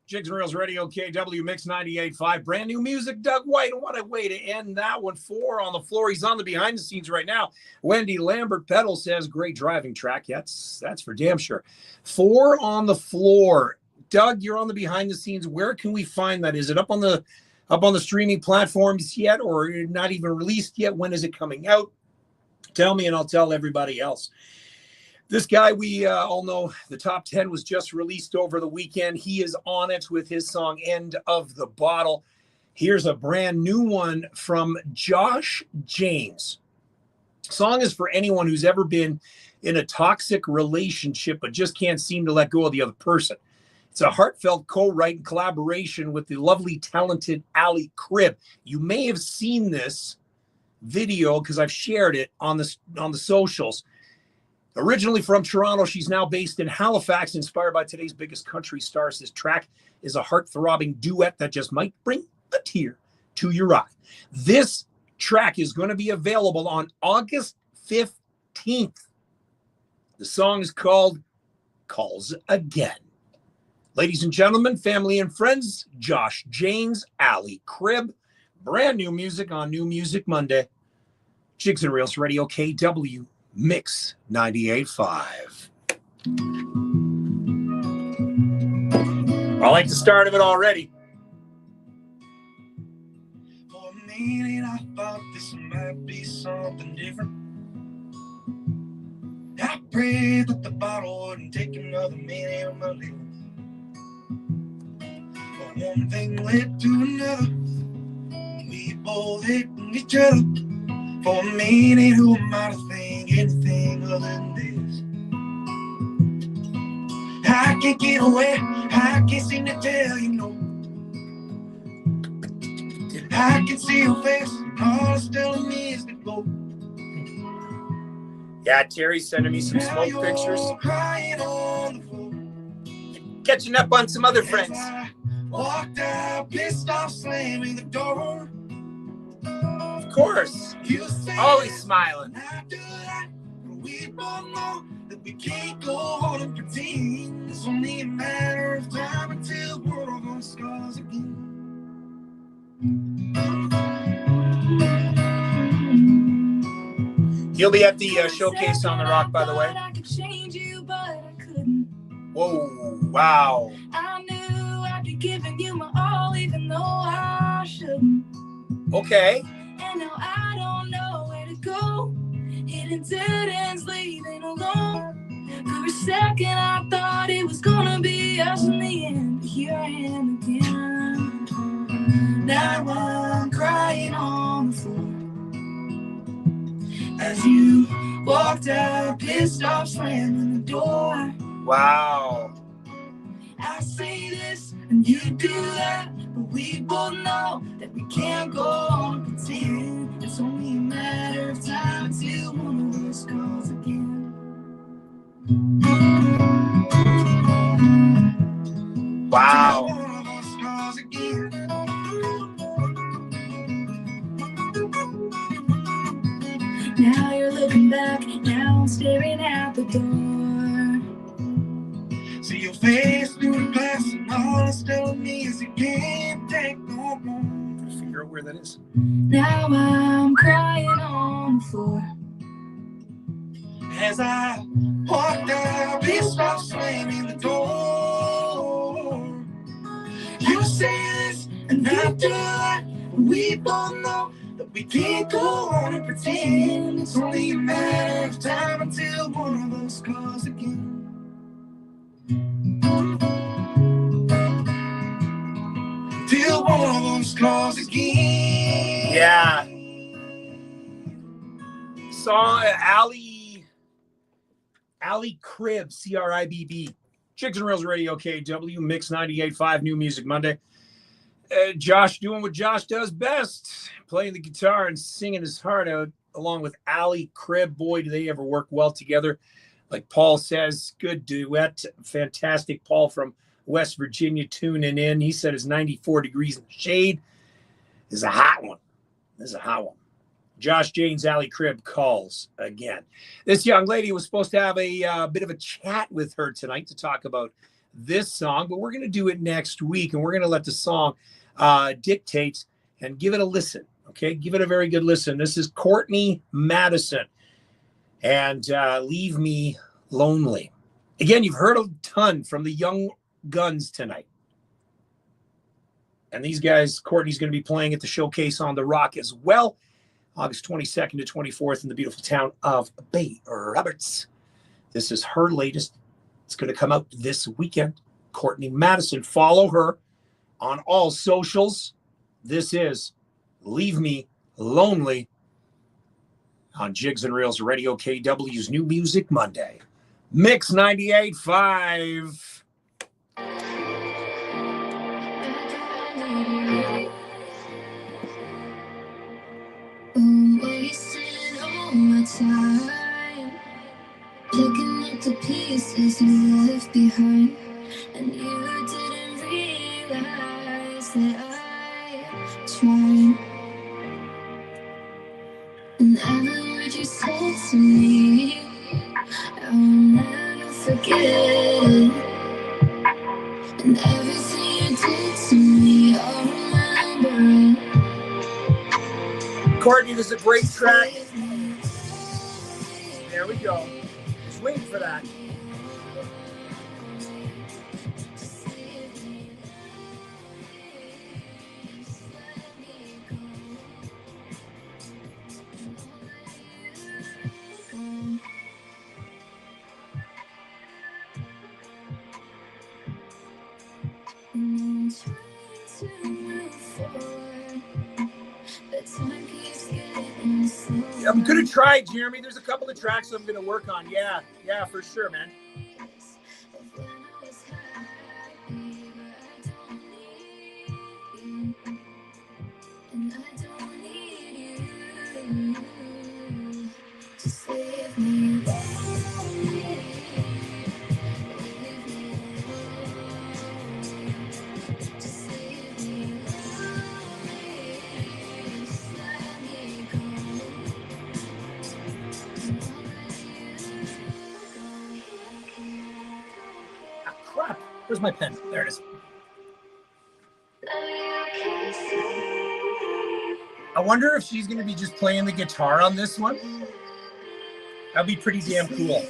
Jigs and Reels Radio, KW MIX85.5. Brand new music, Doug White. What a way to end that one. 4 on the floor. He's on the behind the scenes right now. Wendy Lambert Pedal says, great driving track. That's for damn sure. 4 on the floor. Doug, you're on the behind the scenes. Where can we find that? Is it up on the streaming platforms yet, or not even released yet? When is it coming out? Tell me and I'll tell everybody else. This guy, we all know, the top 10 was just released over the weekend. He is on it with his song End of the Bottle. Here's a brand new one from Josh James. Song is for anyone who's ever been in a toxic relationship but just can't seem to let go of the other person. It's a heartfelt co-write and collaboration with the lovely, talented Ali Cribb. You may have seen this video because I've shared it on the socials. Originally from Toronto, she's now based in Halifax, inspired by today's biggest country stars. This track is a heart-throbbing duet that just might bring a tear to your eye. This track is going to be available on August 15th. The song is called Calls Again. Ladies and gentlemen, family and friends, Josh James, Ali Cribb, brand new music on New Music Monday. Jigs and Reels Radio, KW Mix 98.5. I like the start of it already. For a minute, I thought this might be something different. I prayed that the bottle wouldn't take another minute of my living. But one thing led to another. We both hating each other. For a minute, who am I to think anything other than this? I can't get away, I can't seem to tell you no. I can see your face, all it's telling me is to go. Yeah, Terry's sending me some Now smoke pictures. you're crying on the floor. Catching up on some other friends. Walked out, pissed off, slamming the door. Of course. Always smiling. We both know that we can't go on and pretend. It's only a matter of time until we're on scars again. He'll be at the showcase on the Rock, by the way. Whoa, wow. I knew I'd be giving you my all, even though I shouldn't. Okay. And now I don't know where to go. Hitting dead ends, leaving alone. For a second I thought it was gonna be us in the end, but here I am again. Now I'm crying on the floor as you walked out, pissed off, slamming the door. Wow. I say this and you do that, but we both know that we can't go on and pretend. It's only a matter of time until one of us calls again. Wow. Now you're looking back, now I'm staring at the door. See your face through the glass, and all it's telling me is you can't take no more. Gotta figure out where that is. Now I'm crying on the floor as I walked out, pissed off, slamming the door. You say this and I do that, we both know that we can't go on and pretend. It's only a matter of time until one of us calls again. Till one of us calls again. Yeah. Saw Ali Cribb, CRIBB. Chicks and Reels Radio, KW, Mix 98.5, New Music Monday. Josh doing what Josh does best, playing the guitar and singing his heart out, along with Ali Cribb. Boy, do they ever work well together. Like Paul says, good duet. Fantastic. Paul from West Virginia tuning in. He said it's 94 degrees in the shade. This is a hot one. This is a hot one. Josh Jane's Ali Cribb calls again. This young lady was supposed to have a bit of a chat with her tonight to talk about this song, but we're going to do it next week, and we're going to let the song dictate and give it a listen, okay? Give it a very good listen. This is Courtney Madison and Leave Me Lonely. Again, you've heard a ton from the young guns tonight. And these guys, Courtney's going to be playing at the showcase on the Rock as well, August 22nd to 24th in the beautiful town of Bay Roberts. This is her latest. It's going to come out this weekend. Courtney Madison. Follow her on all socials. This is Leave Me Lonely on Jigs and Reels Radio, KW's New Music Monday. Mix 98.5. I'm wasting all my time picking up the pieces you left behind, and you didn't realize that I tried. And every word you said to me, I'll never forget. And everything you did to me, I'll remember it. Courtney, this is a great track. There we go. Just waiting for that. I'm going to try, Jeremy. There's a couple of tracks I'm going to work on. Yeah, for sure, man. And Where's my pen? There it is. I wonder if she's going to be just playing the guitar on this one. That'd be pretty damn cool.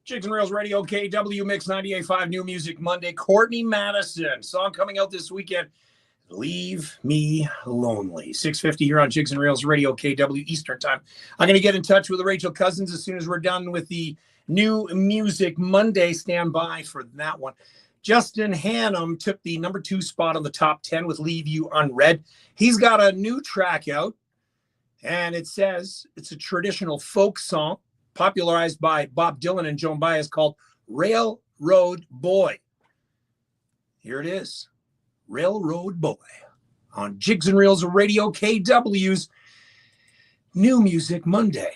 Jigs and Reels Radio, KW MIX985, New Music Monday. Courtney Madison, song coming out this weekend, Leave Me Lonely. 6:50 here on Jigs and Reels Radio, KW Eastern Time. I'm going to get in touch with Rachel Cousins as soon as we're done with the New Music Monday. Stand by for that one. Justin Hannum took the number 2 spot on the top 10 with Leave You Unread. He's got a new track out, and it says it's a traditional folk song popularized by Bob Dylan and Joan Baez called Railroad Boy. Here it is, Railroad Boy, on Jigs and Reels Radio, KW's New Music Monday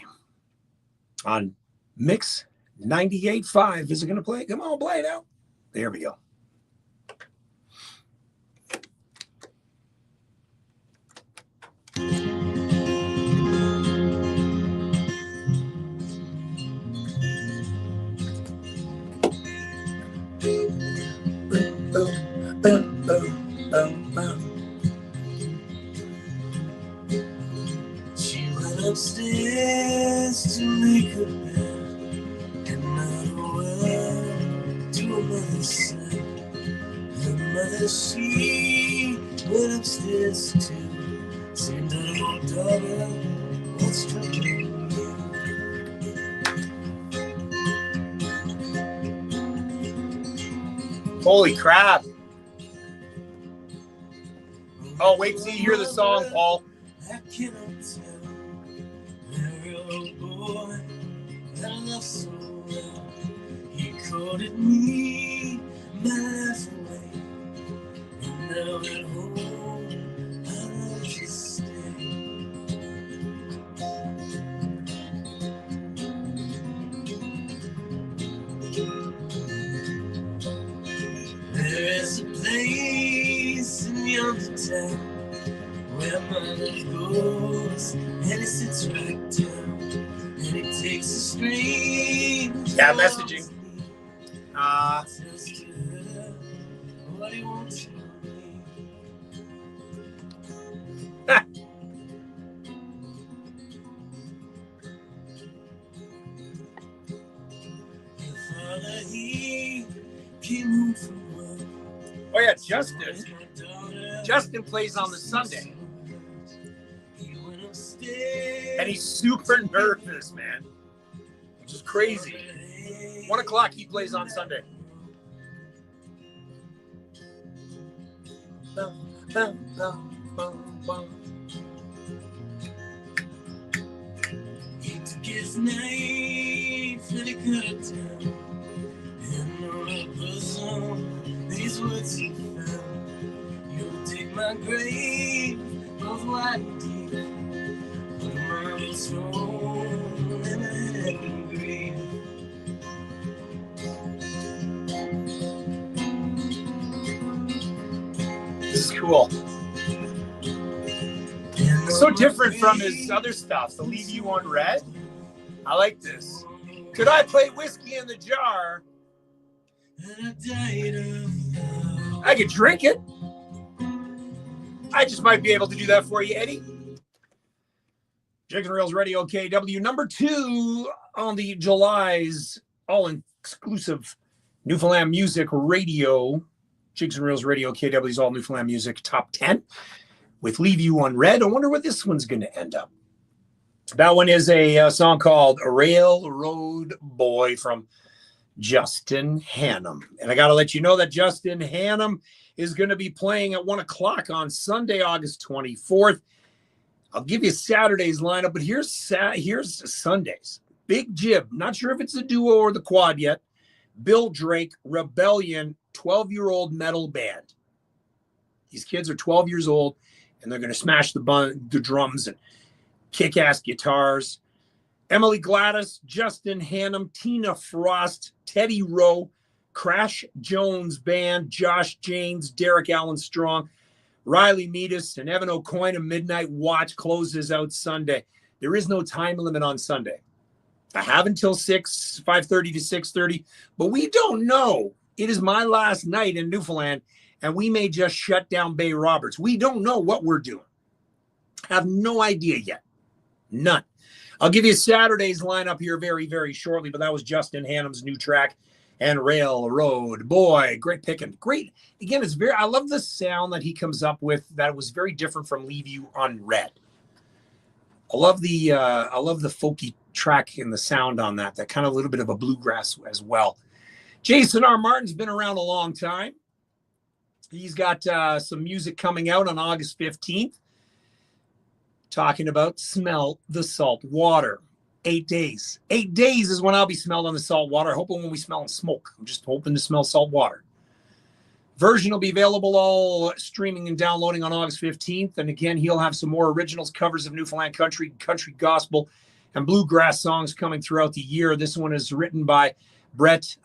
on Mix 98.5. Is it going to play? Come on, play it out. There we go. She went upstairs to make her bed, and not a word to her mother said. Her mother, she went upstairs too, said, "Oh, daughter, what's troubling you?" Holy crap. Oh, wait till you hear the song, Paul. I cannot tell. Railroad boy that I love so well. He courted me, my life away. And now at home, I love to stay. There is a place in yonder town where my love goes, and he sits right down, and he takes a string. Yeah, messaging. Says to her what he wants from me. Your father, he came home from work. Oh, yeah, Justin. Justin plays on the Sunday. And he's super nervous, man. Which is crazy. 1 o'clock, he plays on Sunday. He took his knife and he cut it down. And on her bosom, these words he found. You'll dig my grave, both wide and deep. Put a marble stone in a heaven grave. This is cool. It's so different from his other stuff. The Leave You Unread. I like this. Could I play Whiskey in the Jar? I could drink it. I just might be able to do that for you, Eddie. Jigs and Reels Radio, KW, number 2 on the July's all-exclusive Newfoundland Music Radio. Jigs and Reels Radio, KW's all Newfoundland Music Top 10 with Leave You Unread. I wonder what this one's going to end up. That one is a song called Railroad Boy from Justin Hannum. And I got to let you know that Justin Hannum is going to be playing at 1 o'clock on Sunday, August 24th. I'll give you Saturday's lineup, but here's Sunday's. Big Jib, not sure if it's a duo or the quad yet. Bill Drake, Rebellion, 12-year-old metal band. These kids are 12 years old, and they're going to smash the drums and kick-ass guitars. Emily Gladys, Justin Hannum, Tina Frost, Teddy Rowe, Crash Jones Band, Josh James, Derek Allen Strong, Riley Meadus, and Evan O'Coin. A Midnight Watch closes out Sunday. There is no time limit on Sunday. I have until 5:30 to 6:30, but we don't know. It is my last night in Newfoundland, and we may just shut down Bay Roberts. We don't know what we're doing. I have no idea yet. None. I'll give you Saturday's lineup here very, very shortly, but that was Justin Hannum's new track, and Railroad. Boy, great picking. Great. Again, I love the sound that he comes up with that was very different from Leave You Unread. I love the folky track and the sound on that kind of a little bit of a bluegrass as well. Jason R. Martin's been around a long time. He's got some music coming out on August 15th. Talking about Smell the Salt Water. 8 days. 8 days is when I'll be smelled on the salt water. I hope it won't be smelling smoke. I'm just hoping to smell salt water. Version will be available all streaming and downloading on August 15th. And again, he'll have some more originals, covers of Newfoundland country gospel, and bluegrass songs coming throughout the year. This one is written by Brent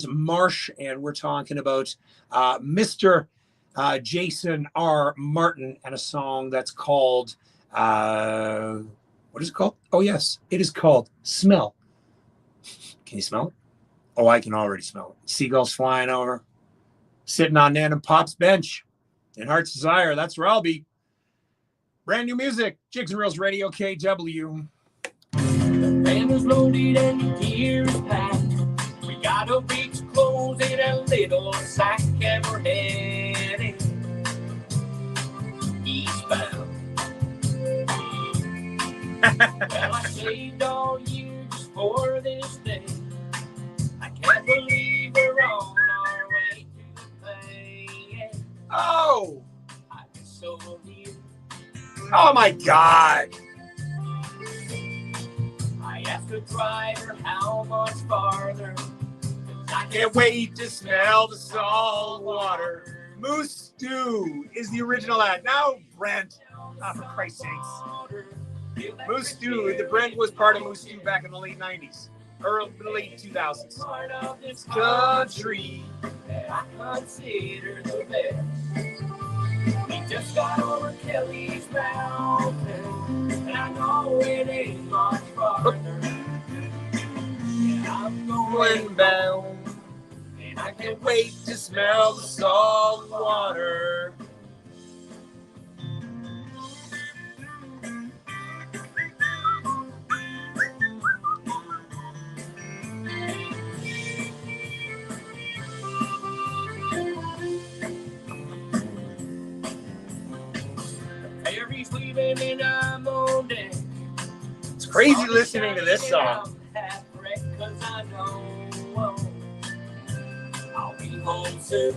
Marsh, and we're talking about Mr. Jason R. Martin and a song that's called... what is it called? Oh, yes. It is called Smell. Can you smell it? Oh, I can already smell it. Seagulls flying over. Sitting on Nan and Pop's bench in Heart's Desire. That's where I'll be. Brand new music. Jigs and Reels Radio KW. The van is loaded and the gear is packed. We got a week's clothes in a little sack, and we're heading eastbound. Well, I saved all year just for this day. I can't believe we're on our way to the play. Oh! I've been so near. Oh, my God. I asked the driver how much farther. I can't wait to smell the salt water. Moose Stew is the original ad. Now, Brent. Oh, for Christ's sakes. Moose Stew. The Brent was part of Moose Stew back in the late 90s. Late 2000s. Part of this country that I consider the best. We just got over Kelly's Mountain, and I know it ain't much farther. Yeah, I'm going down, and I can't wait to smell the salt water. Everybody's leaving and I'm on deck. It's crazy listening to this song. Cause I know I'll be home soon.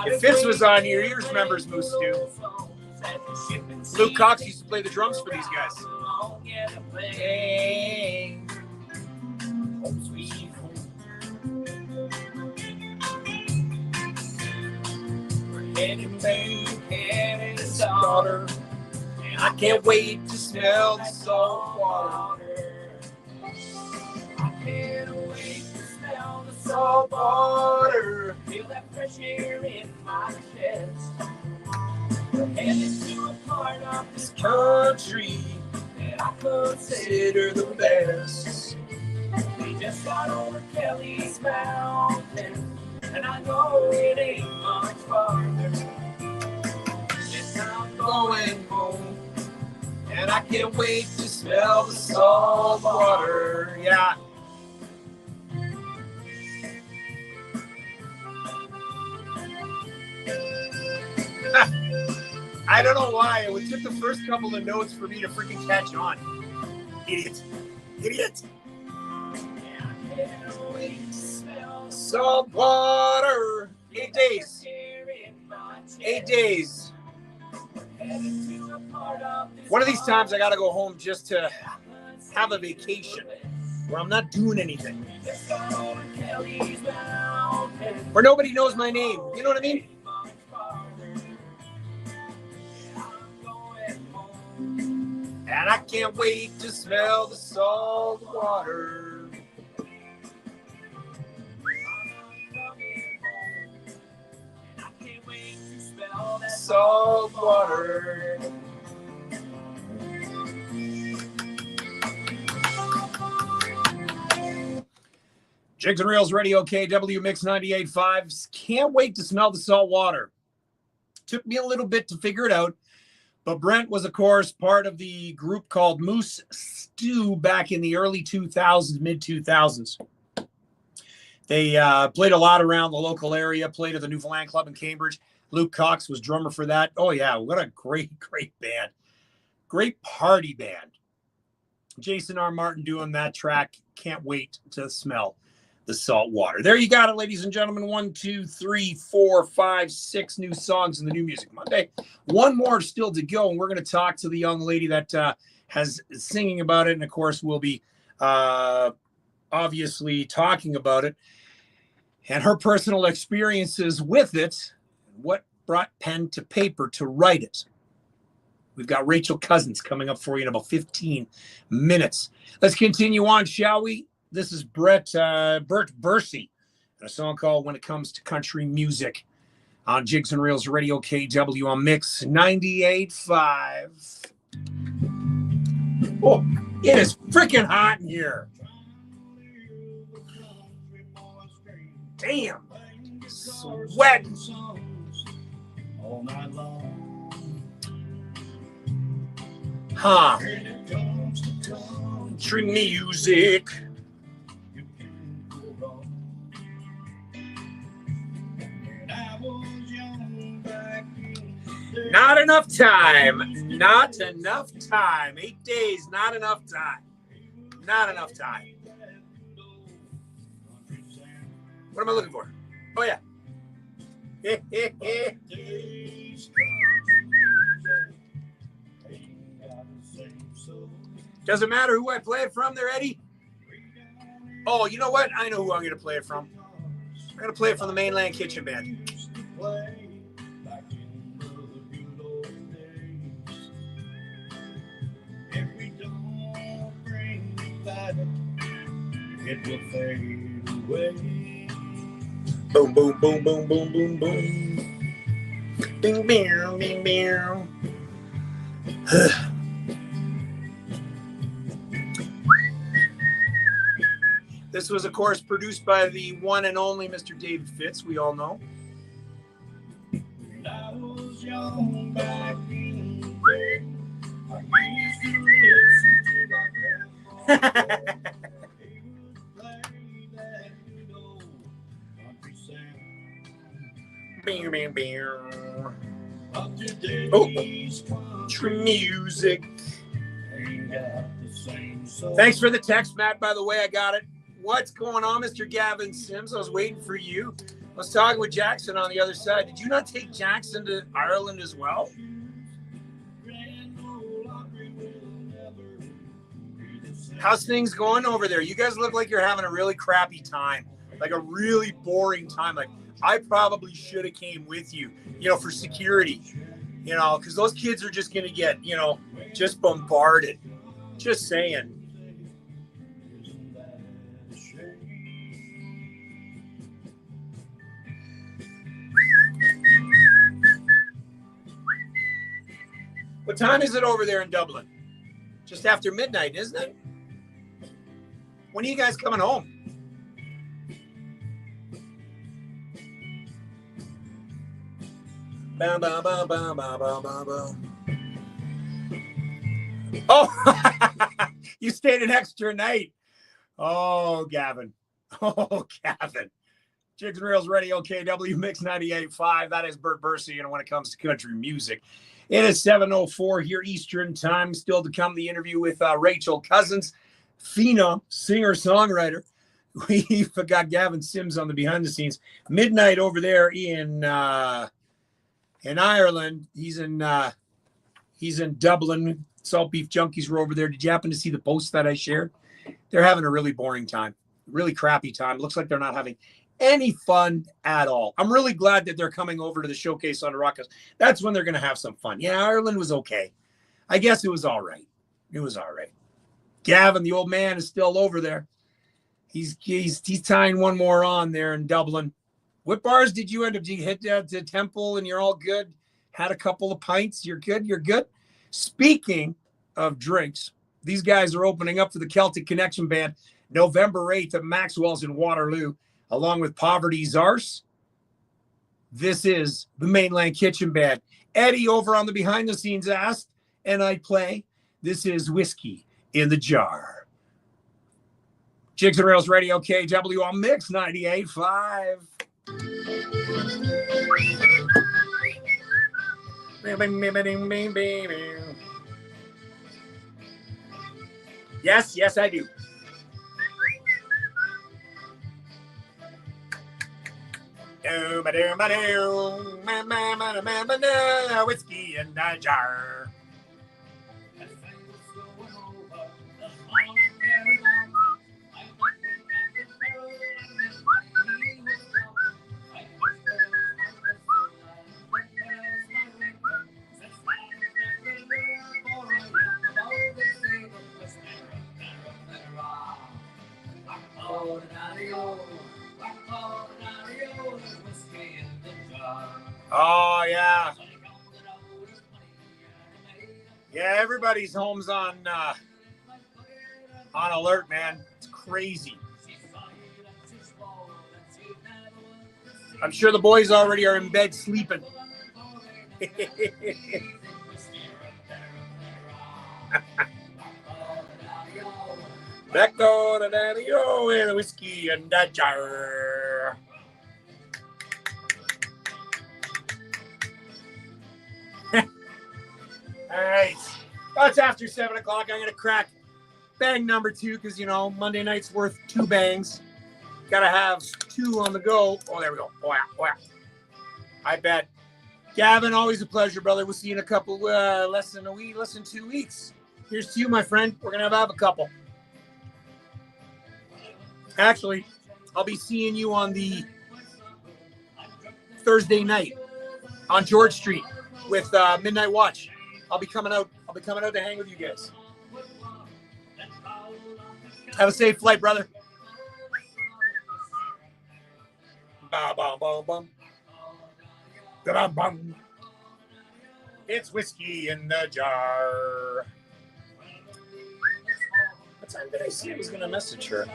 If Fitz was on here, he remembers Moose Stew. Luke Cox used to play the drums for these guys. Hey, home sweet home. We're heading back, heading daughter. I can't wait to smell the salt water. I can't wait to smell the salt water. Feel that fresh air in my chest. We're headed to a part of this country that I consider the best. We just got over Kelly's Mountain, and I know it ain't much farther. Yes, I'm going home, and I can't wait to smell the salt water. Yeah. I don't know why. It took the first couple of notes for me to freaking catch on. Idiot. Idiot. I can't wait to smell the Salt water. 8 days. 8 days. One of these times I got to go home just to have a vacation where I'm not doing anything. Where nobody knows my name. You know what I mean? And I can't wait to smell the salt water. Salt water. Jigs and Reels Radio KW Mix 98.5. Can't wait to smell the salt water. Took me a little bit to figure it out, but Brent was, of course, part of the group called Moose Stew back in the early 2000s, mid 2000s. They played a lot around the local area, played at the Newfoundland Club in Cambridge. Luke Cox was drummer for that. Oh, yeah, what a great band. Great party band. Jason R. Martin doing that track. Can't wait to smell the salt water. There you got it, ladies and gentlemen. 1, 2, 3, 4, 5, 6 new songs in the New Music Monday. One more still to go, and we're going to talk to the young lady that has singing about it, and of course we'll be obviously talking about it and her personal experiences with it, what brought pen to paper to write it. We've got Rachel Cousins coming up for you in about 15 minutes. Let's continue on, shall we? This is Bert Bursey, and a song called When It Comes to Country Music on Jigs and Reels Radio KW on Mix 98.5. Oh, it is freaking hot in here. Damn. Sweating. All night long. Huh. Country music. Not enough time. Not enough time. 8 days, not enough time. Not enough time. What am I looking for? Oh, yeah. Doesn't matter who I play it from there, Eddie. Oh, you know what? I know who I'm going to play it from. I'm going to play it from the Mainland Kitchen Band. It will fade away. Boom, boom, boom, boom, boom, boom, boom. Bing, bing, bing, bing. This was, of course, produced by the one and only Mr. David Fitz, we all know. When I was young back in the day, I used to listen to my grandma. Bing, bing, bing. Oh, country music. Thanks for the text, Matt, by the way. I got it. What's going on, Mr. Gavin Sims? I was waiting for you. I was talking with Jackson on the other side. Did you not take Jackson to Ireland as well? How's things going over there? You guys look like you're having a really crappy time, like a really boring time. Like, I probably should have came with you, for security, because those kids are just going to get, just bombarded. Just saying. What time is it over there in Dublin? Just after midnight, isn't it? When are you guys coming home? Bam, bam, bam, bam, bam, bam, bam, bam. Oh, you stayed an extra night. Oh, Gavin. Oh, Gavin. Jigs and Reels Radio KW Mix 98.5. That is Bert Bursey, and when it comes to country music. It is 7:04 here Eastern time. Still to come, the interview with Rachel Cousins, phenom, singer-songwriter, We've got Gavin Sims on the behind the scenes. Midnight over there in Ireland. He's in Dublin. Salt Beef Junkies were over there. Did you happen to see the post that I shared? They're having a really boring time, really crappy time. Looks like they're not having any fun at all. I'm really glad that they're coming over to the showcase on the Rockets. That's when they're going to have some fun. Yeah, Ireland was okay. I guess it was all right. It was all right. Gavin, the old man, is still over there. He's tying one more on there in Dublin. What bars did you end up? Did you hit the Temple and you're all good? Had a couple of pints. You're good. You're good. Speaking of drinks, these guys are opening up for the Celtic Connection Band November 8th at Maxwell's in Waterloo, along with Poverty's Arse. This is the Mainland Kitchen Band. Eddie over on the behind the scenes asked, and I play. This is Whiskey in the Jar. Jigs and Rails Radio KW on Mix 98.5. Yes, I do. Whiskey in the jar. Oh, yeah. Yeah, everybody's home's on alert, man. It's crazy. I'm sure the boys already are in bed sleeping. Back on the daddy-o and the whiskey in the jar. All right. Well, it's after 7 o'clock. I'm going to crack bang number 2 because, Monday night's worth 2 bangs. Got to have 2 on the go. Oh, there we go. Oh, yeah. I bet. Gavin, always a pleasure, brother. We'll see you in a couple, less than 2 weeks. Here's to you, my friend. We're going to have a couple. Actually, I'll be seeing you on the Thursday night on George Street with Midnight Watch. I'll be coming out to hang with you guys. Have a safe flight, brother. It's whiskey in the jar. What time did I see I was going to message her?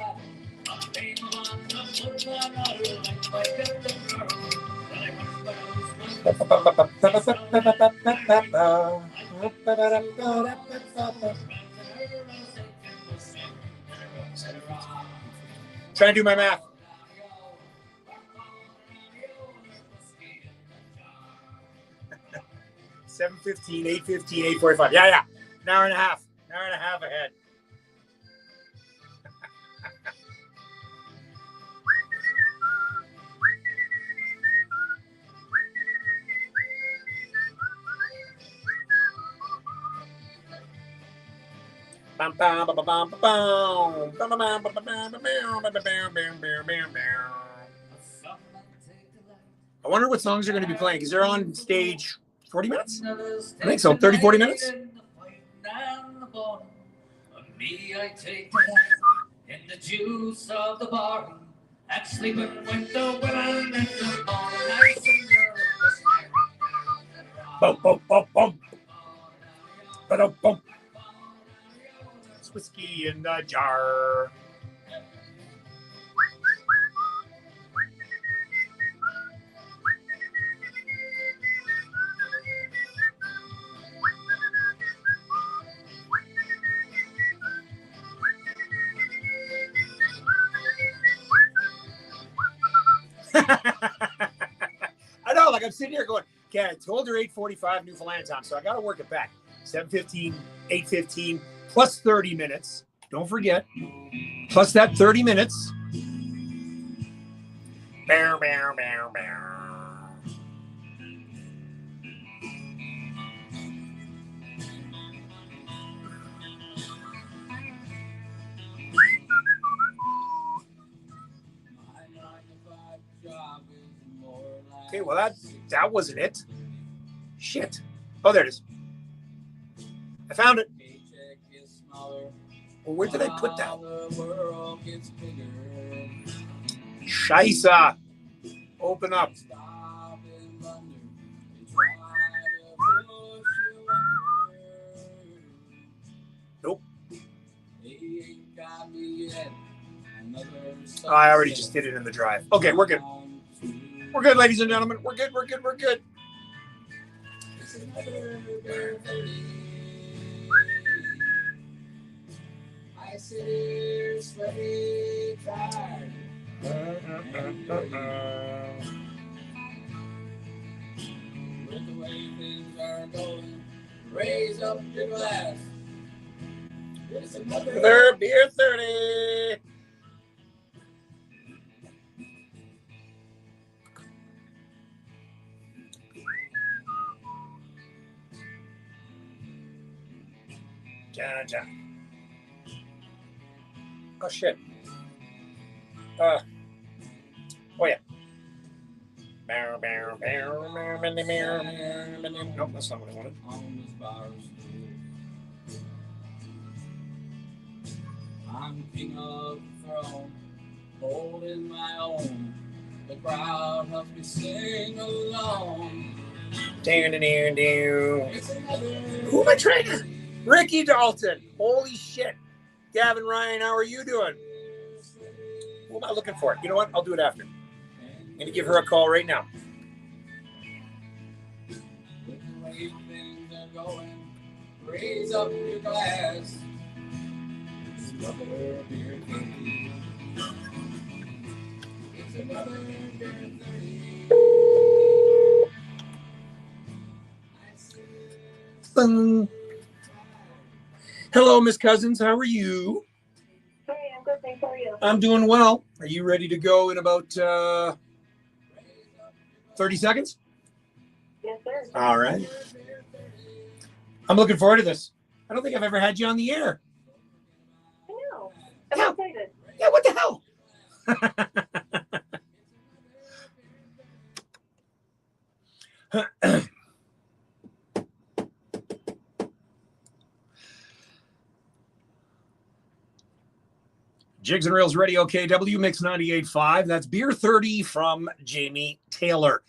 Trying to do my math. 7:15, 8:15, 8:45. Yeah. An hour and a half ahead. I wonder what songs are going to be playing because they're on stage 40 minutes? I think so, 30, 40 minutes? Me, I take in the juice of the bar and sleeping with the women in the bar. Boom, boom, boom, boom. Boom, boom. It's whiskey in the jar. I know, like I'm sitting here going, okay, I told her 8:45 Newfoundland time, so I got to work it back. 7:15, 8:15, plus 30 minutes. Don't forget, plus that 30 minutes. Bow, bow, bow, bow. Okay, well that wasn't it. Shit. Oh, there it is. I found it. Well, where did I put that? Scheisse. Open up. Nope. Oh, I already just did it in the drive. Okay, we're good. We're good, ladies and gentlemen. We're good. We're good. We're good. I sit here sweaty, tired. With the way things are going, raise up your glass. It's another beer 30. Ja. Oh shit. Oh yeah. Nope, that's not what I wanted. I'm king of the throne, holding my own. The crowd helps me sing along. Down. Who am I trying to? Ricky Dalton. Holy shit. Gavin Ryan, how are you doing? Who am I looking for? You know what? I'll do it after. I'm going to give her a call right now. Raise up your glass. It's another beer 30. It's another beer 30. Hello, Miss Cousins. How are you? Hi, I'm good. Thanks. How are you? I'm doing well. Are you ready to go in about 30 seconds? Yes, sir. All right. I'm looking forward to this. I don't think I've ever had you on the air. I know. I'm excited. Yeah, what the hell? Jigs and Reels Radio KW Mix 98.5. That's Beer 30 from Jamie Taylor.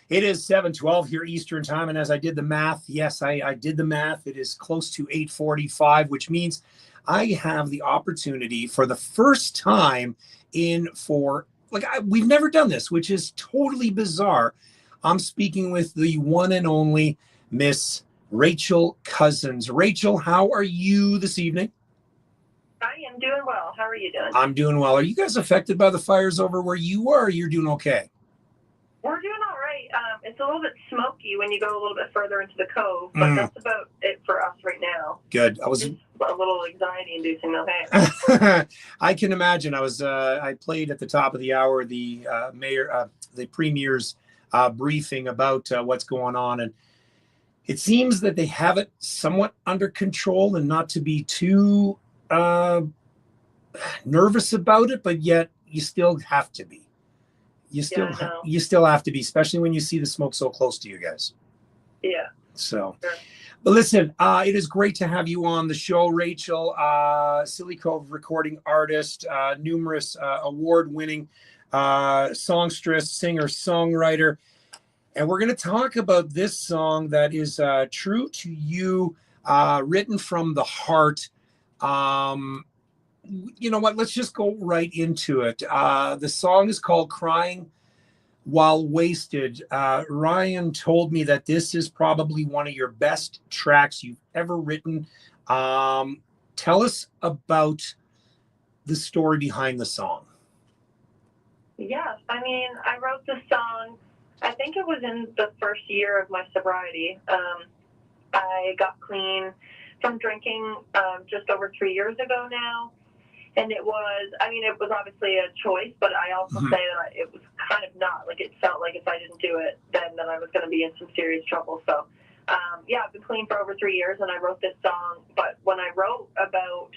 It is 7:12 here Eastern time, and as I did the math, yes, I did the math. It is close to 8:45, which means I have the opportunity for the first time we've never done this, which is totally bizarre. I'm speaking with the one and only Miss Rachel Cousins. Rachel, how are you this evening? I am doing well. How are you doing? I'm doing well. Are you guys affected by the fires over where you are, or you're doing okay? We're doing all right. It's a little bit smoky when you go a little bit further into the cove, but that's about it for us right now. Good. It's a little anxiety-inducing, though. Hey. I can imagine. I played at the top of the hour the premier's briefing about what's going on, and it seems that they have it somewhat under control, and not to be too nervous about it, but yet you still have to be. You still have to be, especially when you see the smoke so close to you guys. Yeah. So, but listen, it is great to have you on the show, Rachel. Silly Cove recording artist, numerous award-winning songstress, singer, songwriter, and we're going to talk about this song that is true to you, written from the heart. You know what? Let's just go right into it. The song is called Crying While Wasted. Ryan told me that this is probably one of your best tracks you've ever written. Tell us about the story behind the song. Yes. I mean, I wrote this song, I think it was in the first year of my sobriety. I got clean from drinking just over 3 years ago now. And it was, I mean, it was obviously a choice, but I also say that it was kind of not. Like, it felt like if I didn't do it, then I was going to be in some serious trouble. So, yeah, I've been clean for over 3 years, and I wrote this song. But when I wrote about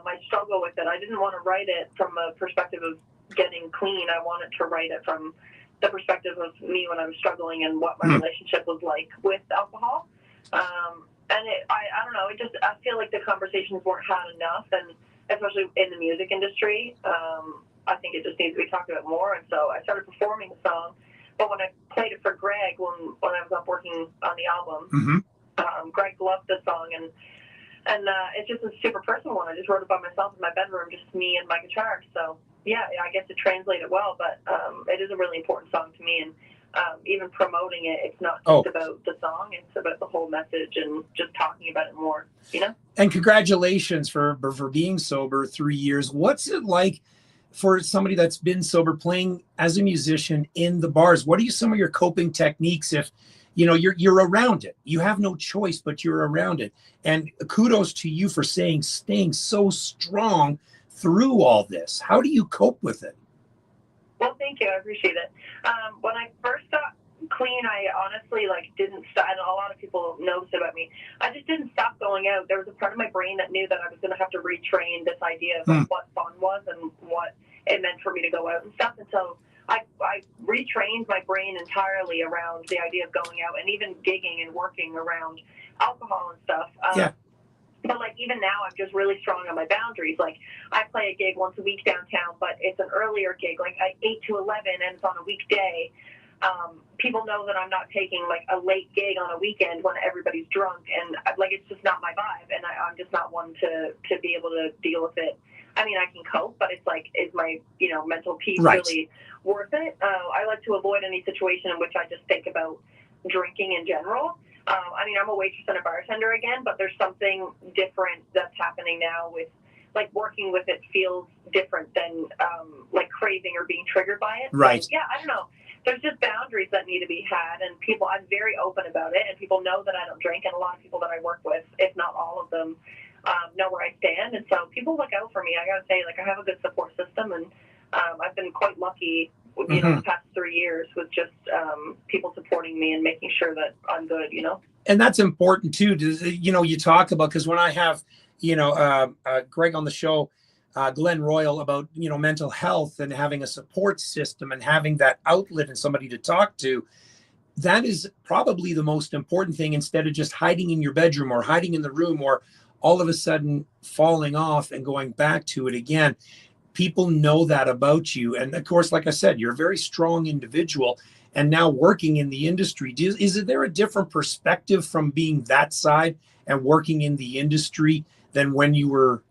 my struggle with it, I didn't want to write it from a perspective of getting clean. I wanted to write it from the perspective of me when I was struggling and what my relationship was like with alcohol. And I don't know, I feel like the conversations weren't had enough, and especially in the music industry. I think it just needs to be talked about more. And so I started performing the song. But when I played it for Greg, when I was up working on the album, Greg loved the song, and it's just a super personal one. I just wrote it by myself in my bedroom, just me and my guitar. So yeah, I guess it translated well, but it is a really important song to me. And even promoting it, it's not just about the song, it's about the whole message and just talking about it more, you know? And congratulations for being sober 3 years. What's it like for somebody that's been sober playing as a musician in the bars? What are some of your coping techniques if, you know, you're around it? You have no choice, but you're around it. And kudos to you for staying so strong through all this. How do you cope with it? Well, thank you. I appreciate it. When I first got clean, I honestly didn't stop. And a lot of people noticed about me. I just didn't stop going out. There was a part of my brain that knew that I was going to have to retrain this idea of what fun was and what it meant for me to go out and stuff. And so I retrained my brain entirely around the idea of going out and even gigging and working around alcohol and stuff. But even now, I'm just really strong on my boundaries. I play a gig once a week downtown, but it's an earlier gig, 8 to 11, and it's on a weekday. People know that I'm not taking a late gig on a weekend when everybody's drunk, and it's just not my vibe, and I'm just not one to be able to deal with it. I mean, I can cope, but it's is my mental peace really worth it? I like to avoid any situation in which I just think about drinking in general. I mean, I'm a waitress and a bartender again, but there's something different that's happening now with, working with it feels different than, craving or being triggered by it. Right. So, yeah, I don't know. There's just boundaries that need to be had, and I'm very open about it, and people know that I don't drink, and a lot of people that I work with, if not all of them, know where I stand, and so people look out for me. I gotta say, I have a good support system, and I've been quite lucky the past 3 years with just people supporting me and making sure that I'm good, And that's important too. You talk about, because when I have, Greg on the show, Glenn Royal, about, mental health and having a support system and having that outlet and somebody to talk to, that is probably the most important thing, instead of just hiding in your bedroom or hiding in the room or all of a sudden falling off and going back to it again. People know that about you. And of course, like I said, you're a very strong individual, and now working in the industry. Is there a different perspective from being that side and working in the industry than when you were,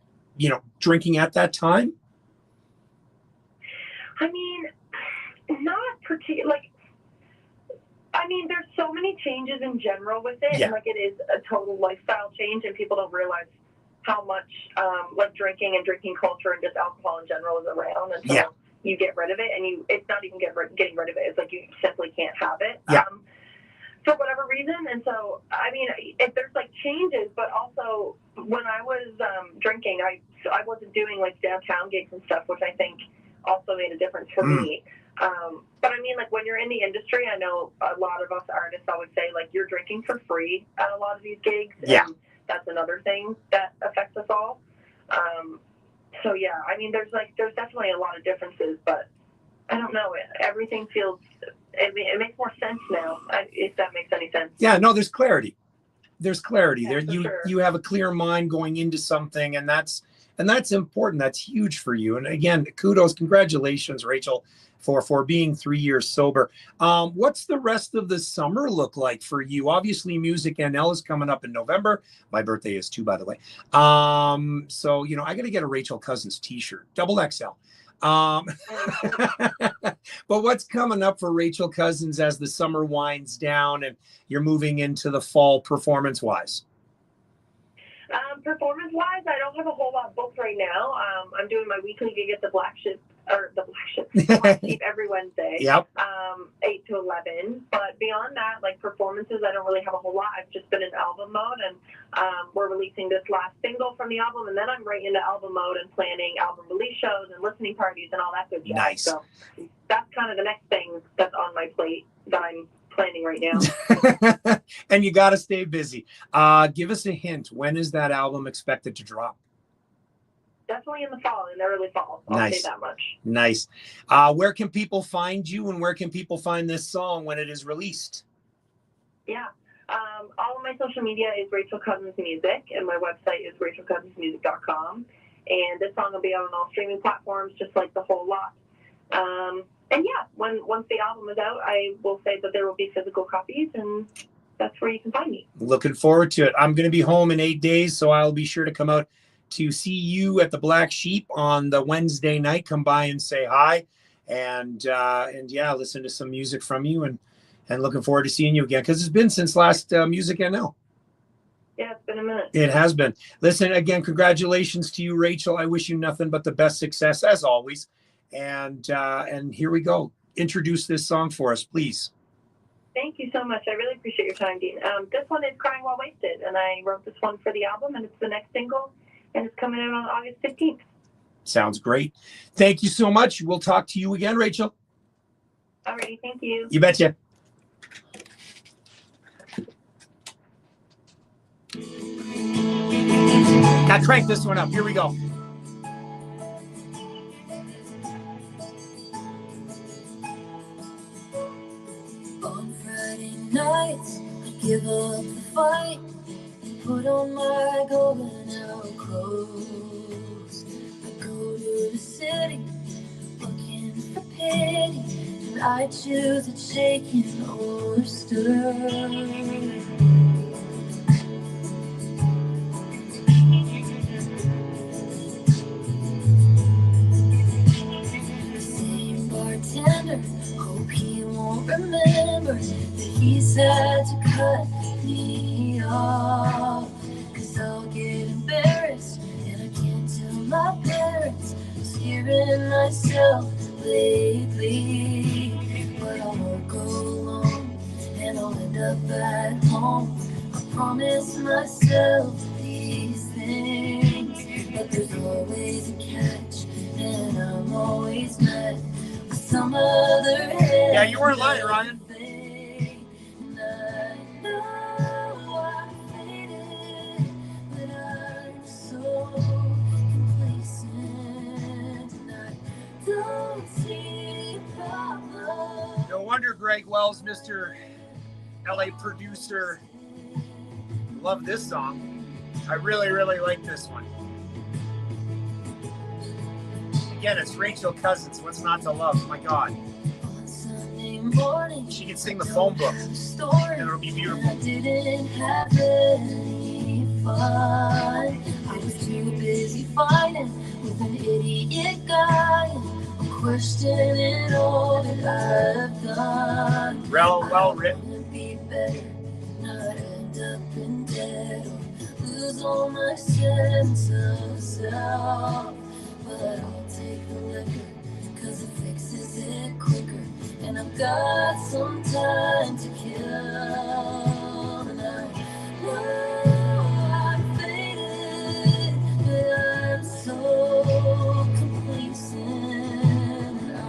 drinking at that time? I mean, not particularly. I mean, there's so many changes in general with it, and it is a total lifestyle change, and people don't realize how much drinking and drinking culture and just alcohol in general is around until you get rid of it, and it's not even getting rid of it. It's you simply can't have it for whatever reason. And so, I mean, if there's changes, but also when I was drinking, I wasn't doing downtown gigs and stuff, which I think also made a difference for me. But I mean, when you're in the industry, I know a lot of us artists always say, you're drinking for free at a lot of these gigs. And that's another thing that affects us all. So yeah, I mean, there's definitely a lot of differences, but I don't know. Everything feels, it makes more sense now, if that makes any sense. Yeah, no, there's clarity. There's clarity there. You have a clear mind going into something, and that's important. That's huge for you. And again, kudos, congratulations, Rachel, for being 3 years sober. What's the rest of the summer look like for you? Obviously, Music NL is coming up in November. My birthday is too, by the way. So, I got to get a Rachel Cousins t-shirt, XXL. But what's coming up for Rachel Cousins as the summer winds down and you're moving into the fall performance-wise? Performance-wise, I don't have a whole lot booked right now. I'm doing my weekly gig at the Black Ship or the Black Sheep every Wednesday. Yep. 8 to 11. But beyond that, like performances, I don't really have a whole lot. I've just been in album mode, and we're releasing this last single from the album, and then I'm right into album mode and planning album release shows and listening parties and all that good jazz. Nice. So that's kind of the next thing that's on my plate that I'm planning right now. And you got to stay busy. Give us a hint. When is that album expected to drop? Definitely in the fall, in the early fall. I'll say that much. Nice. Where can people find you, and where can people find this song when it is released? Yeah. All of my social media is Rachel Cousins Music, and my website is rachelcousinsmusic.com. And this song will be out on all streaming platforms, just like the whole lot. And yeah, once the album is out, I will say that there will be physical copies, and that's where you can find me. Looking forward to it. I'm going to be home in 8 days, so I'll be sure to come out to see you at the Black Sheep on the Wednesday night. Come by and say hi, and yeah, listen to some music from you, and looking forward to seeing you again, because it's been since last Music NL. Yeah, it's been a minute. It has been. Listen, again, congratulations to you, Rachel. I wish you nothing but the best success as always. And here we go. Introduce this song for us, please. Thank you so much. I really appreciate your time, Dean. This one is Crying While Wasted, and I wrote this one for the album, and it's the next single, and it's coming out on August 15th. Sounds great. Thank you so much. We'll talk to you again, Rachel. Alrighty, thank you. You betcha. Now crank this one up. Here we go. On Friday nights, I give up the fight and put on my golden hour clothes. I go to the city looking for pity, and I choose a shaken or stirred. Bartender, hope he won't remember that he's had to cut me off. 'Cause I'll get embarrassed and I can't tell my parents. I'm scaring myself lately, but I won't go alone and I'll end up at home. I promise myself these things, but there's always a catch, and I'm always mad. Some other yeah, you weren't lying, Ryan. No wonder Greg Wells, Mr. LA producer, love this song. I really, really like this one. Again, it's Rachel Cousins. What's not to love? My God. She can sing the phone book, and it'll be beautiful. I didn't have any fun. I was too busy fighting with an idiot guy. I'm questioning all that I've done. Well written. Be better, not end up in debt or lose all my sense of self. But I'll take the liquor, 'cause it fixes it quicker. And I've got some time to kill. And I know I'm faded, but I'm so complacent. And I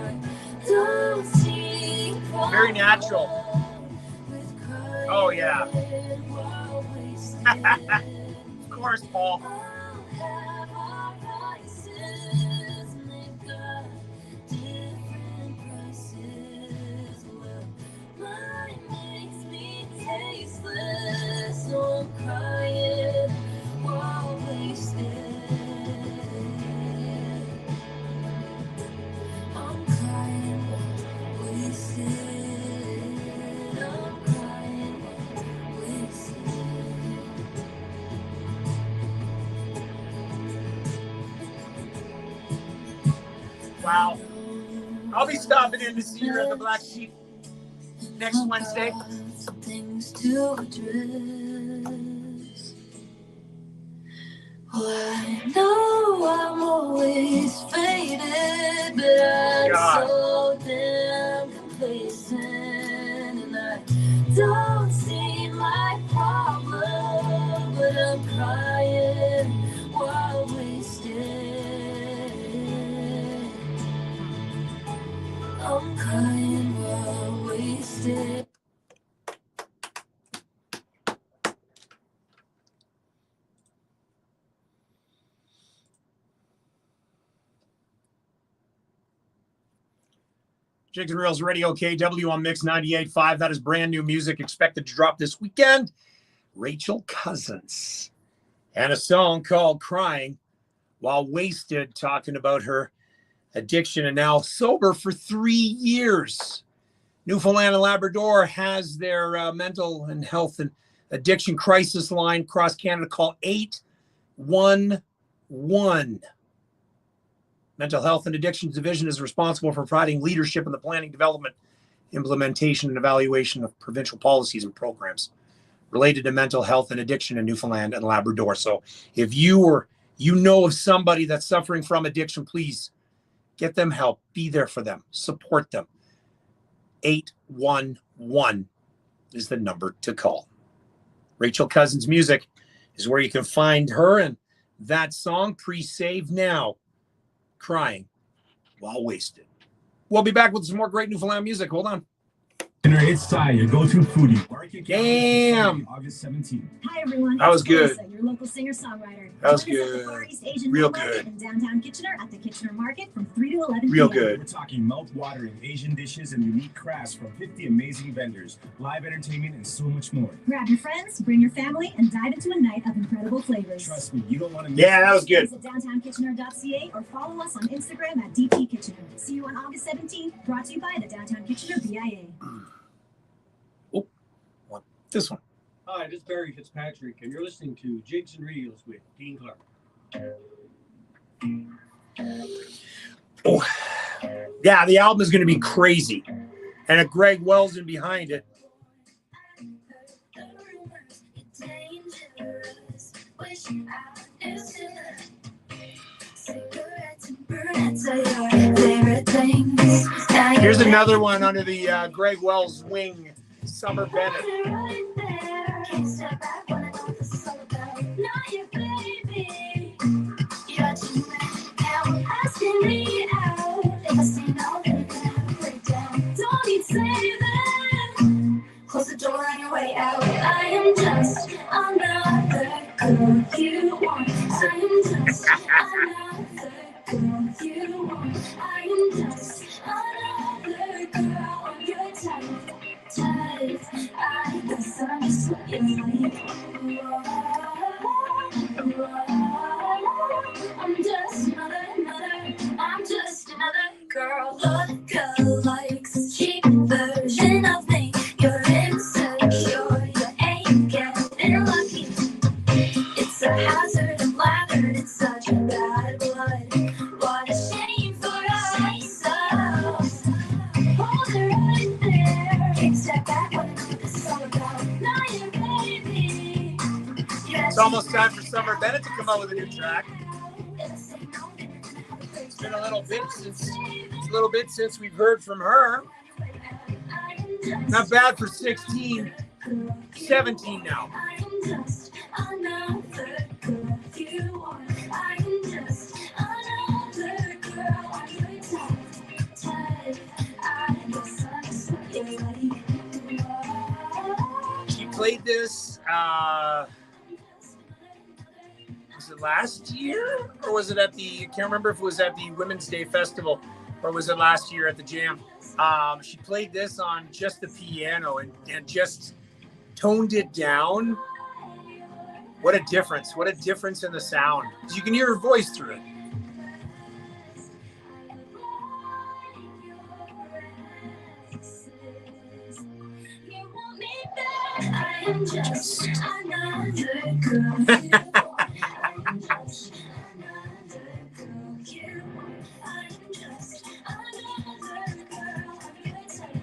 don't see very natural. Oh, yeah. Of course, Paul. So I'm crying while wasted. I'm crying while wasted. I'm crying while wasted. Wow. I'll be stopping in to see you at the Black Sheep next Wednesday. Things to address. Well, I know I'm always faded, but I'm crying while wasted. I'm crying while wasted. Jigs and Reels Radio KW on Mix 98.5. That is brand new music expected to drop this weekend. Rachel Cousins. And a song called Crying While Wasted, talking about her addiction and now sober for 3 years. Newfoundland and Labrador has their mental and health and addiction crisis line across Canada. Call 811. Mental Health and Addictions Division is responsible for providing leadership in the planning, development, implementation, and evaluation of provincial policies and programs related to mental health and addiction in Newfoundland and Labrador. So if you or you know of somebody that's suffering from addiction, please get them help. Be there for them. Support them. 811 is the number to call. Rachel Cousins Music is where you can find her and that song, pre-save now. Crying While Wasted. We'll be back with some more great Newfoundland music. Hold on. It's Sai, your go-to foodie. Damn. August 17th. Hi everyone. That was It's good. Melissa, your local singer-songwriter. That was Join us at the good. Far East Asian Real Meat Market good. in downtown Kitchener at the Kitchener Market from 3 to 11 Real p.m. good. We're talking mouth-watering Asian dishes and unique crafts from 50 amazing vendors, live entertainment, and so much more. Grab your friends, bring your family, and dive into a night of incredible flavors. Trust me, you don't want to miss Yeah, that was good. Visit downtownkitchener.ca or follow us on Instagram at DP Kitchener. See you on August 17th, brought to you by the Downtown Kitchener BIA. This one. Hi, this is Barry Fitzpatrick, and you're listening to Jigs and Reels with Dean Clark. Oh, yeah, the album is going to be crazy. And a Greg Wells in behind it. Here's another one under the Greg Wells wing, Summer Bennett. Close the door on your way out. I am just another girl you want. I am just another girl you want. I am just another girl on your type. I guess I'm just what you like. I'm just another girl. Lookalikes, cheap version of me. You're insecure, you ain't getting lucky. It's a hazard, I'm lathered in such a bad blood. What a shame for us. Hold it right there. Take a step back, what this is all about. Now you're baby. It's almost time for Summer Bennett to come out with a new track. It's been a little bit since we've heard from her. Not bad for 16, 17 now. She played this, was it last year? Or was it at the, I can't remember if it was at the Women's Day Festival, or was it last year at the Jam? She played this on just the piano and just toned it down. What a difference. What a difference in the sound. You can hear her voice through it. I am just another girl. I'm just another girl you want. I'm just another girl of your type.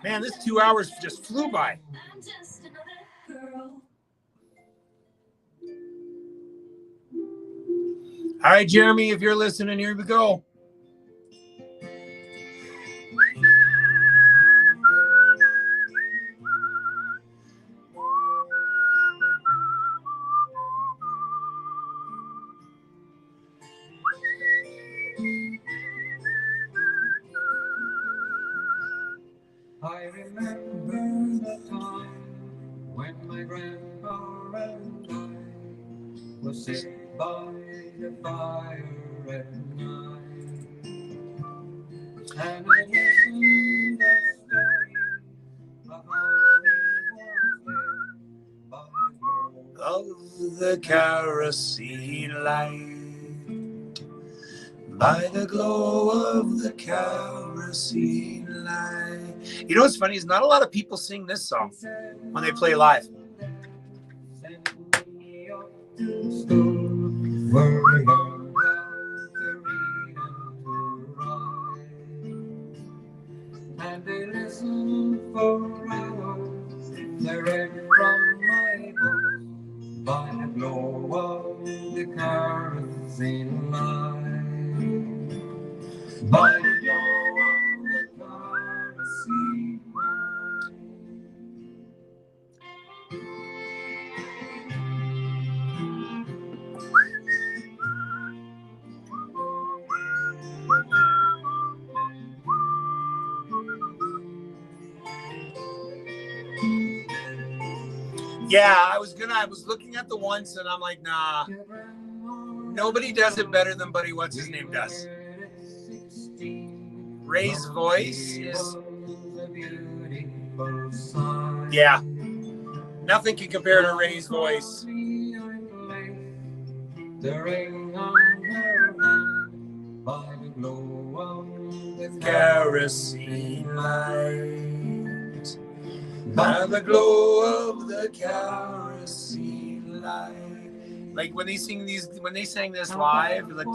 Man, this 2 hours just flew by. I'm just another girl. All right, Jeremy, if you're listening, here we go. I remember the time when my grandpa and I was sitting by the fire at night, and I listened to the story of how he was there by the glow Of the kerosene light. By the glow of the kerosene light. You know what's funny is not a lot of people sing this song when they play live. And they listen for hours. They read from my book by the glow of the kerosene light. By the glow of the kerosene light. Yeah, I was looking at the once and I'm like, nah, nobody does it better than Buddy What's His Name does. Ray's voice is, yeah, nothing can compare to Ray's voice. The ring on her hand by the glow of the Kerosene light. By the glow of the kerosene light. Like when they sang this live, like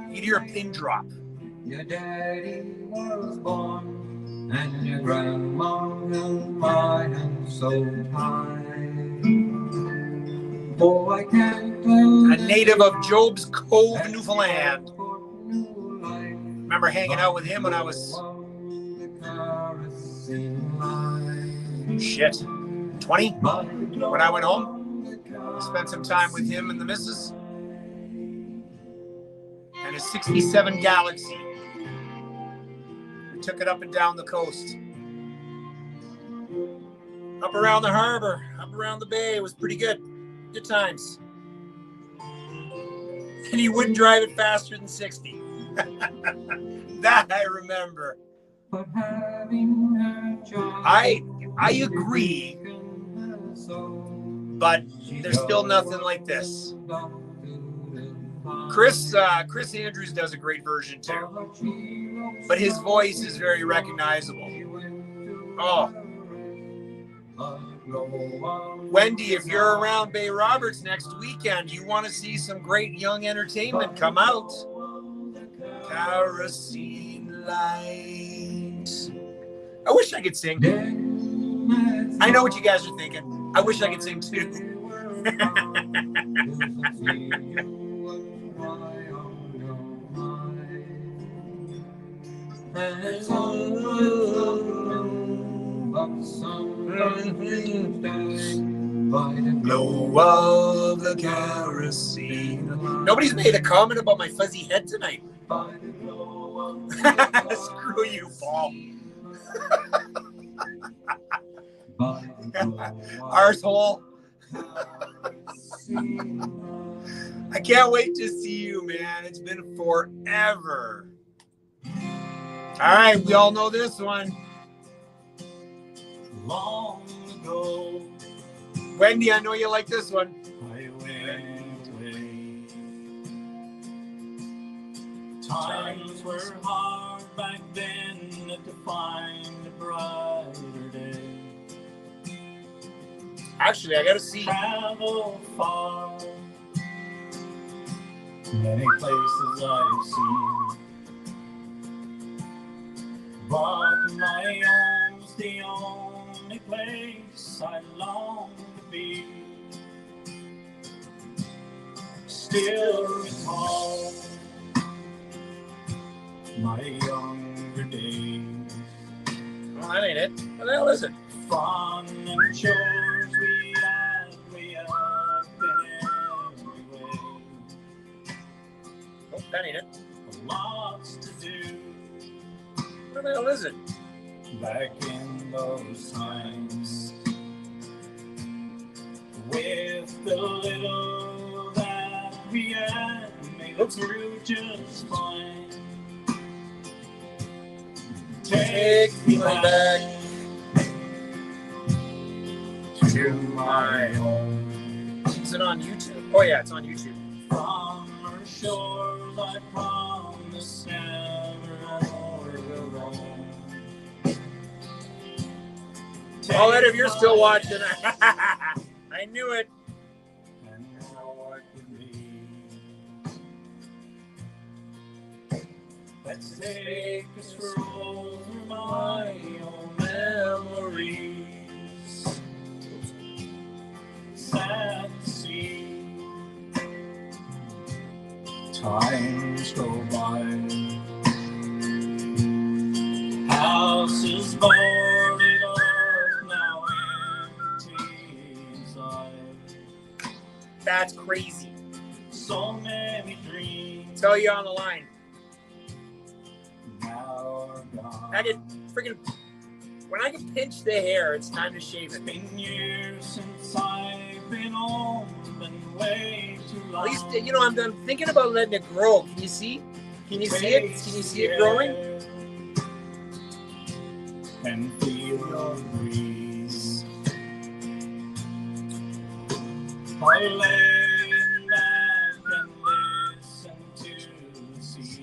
you'd hear a pin drop. Your daddy was born, and your grandma held my hand so tight. Oh, I can't tell. A native of Job's Cove, Newfoundland. Remember hanging out with him when I was 20 when I went home. Spent some time with him and the missus and his 67 Galaxy. We took it up and down the coast, up around the harbor, up around the bay. It was pretty good times. And he wouldn't drive it faster than 60. That I remember. I agree, but there's still nothing like this. Chris Andrews does a great version too, but his voice is very recognizable. Oh, Wendy, if you're around Bay Roberts next weekend, you want to see some great young entertainment, come out. Kerosene light. I wish I could sing. I know what you guys are thinking. I wish I could sing too. By the glow of the kerosene. Nobody's made a comment about my fuzzy head tonight. Screw you, Paul. Arsehole. I can't wait to see you, man. It's been forever. All right, we all know this one. Long ago, Wendy, I know you like this one. I went away. Times were hard back then to find a brighter day. Actually, I gotta see. Travel far, many places I've seen, but my own It's the only place I long to be. Still recall my younger days. Well, that ain't it. What the hell is it? Fun and chores we had way up in every way. Oh, that ain't it. Lots to do. What the hell is it? Back in those times, with the little that we had, made it through just fine. Take me back to my home. Is it on YouTube? Oh yeah, it's on YouTube. From her shores I promise never more will roam. Oh, Ed, if you're still watching, I knew it. And walk with me. Let's take a stroll through my own memories. Sad to see times go by. Houses boarded up, now empty inside. That's crazy. So many dreams Tell you on the line. now are gone. I get freaking. When I can pinch the hair, it's time to shave it. It's been years since I've been home, been way too long. At least, you know, I'm thinking about letting it grow. Can you see? Can you see it? Can you see it growing? And feel your breeze. I lay back and listen to the seas.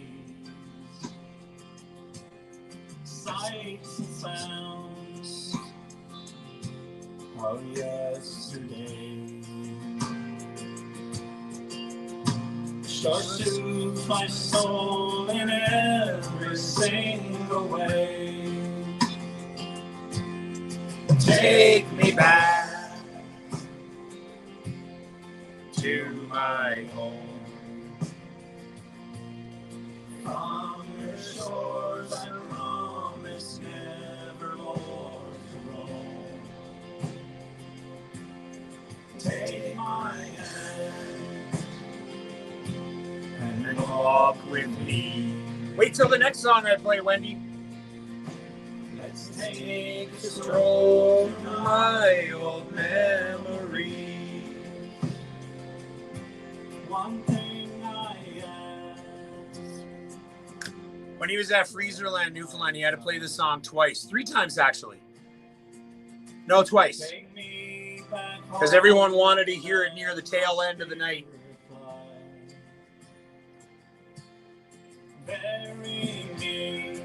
Sights and sounds of yesterday. Start to soothe my soul in every single way. Take me back to my home. From your shores I promise never more to roam. Take my hand and walk with me. Wait till the next song I play, Wendy. Let's take a stroll through my old memories. One thing I ask. When he was at Freezerland, Newfoundland, he had to play this song twice. 3 times, actually. No, twice. Take me back Because everyone wanted to hear it near the tail end of the night. Bury me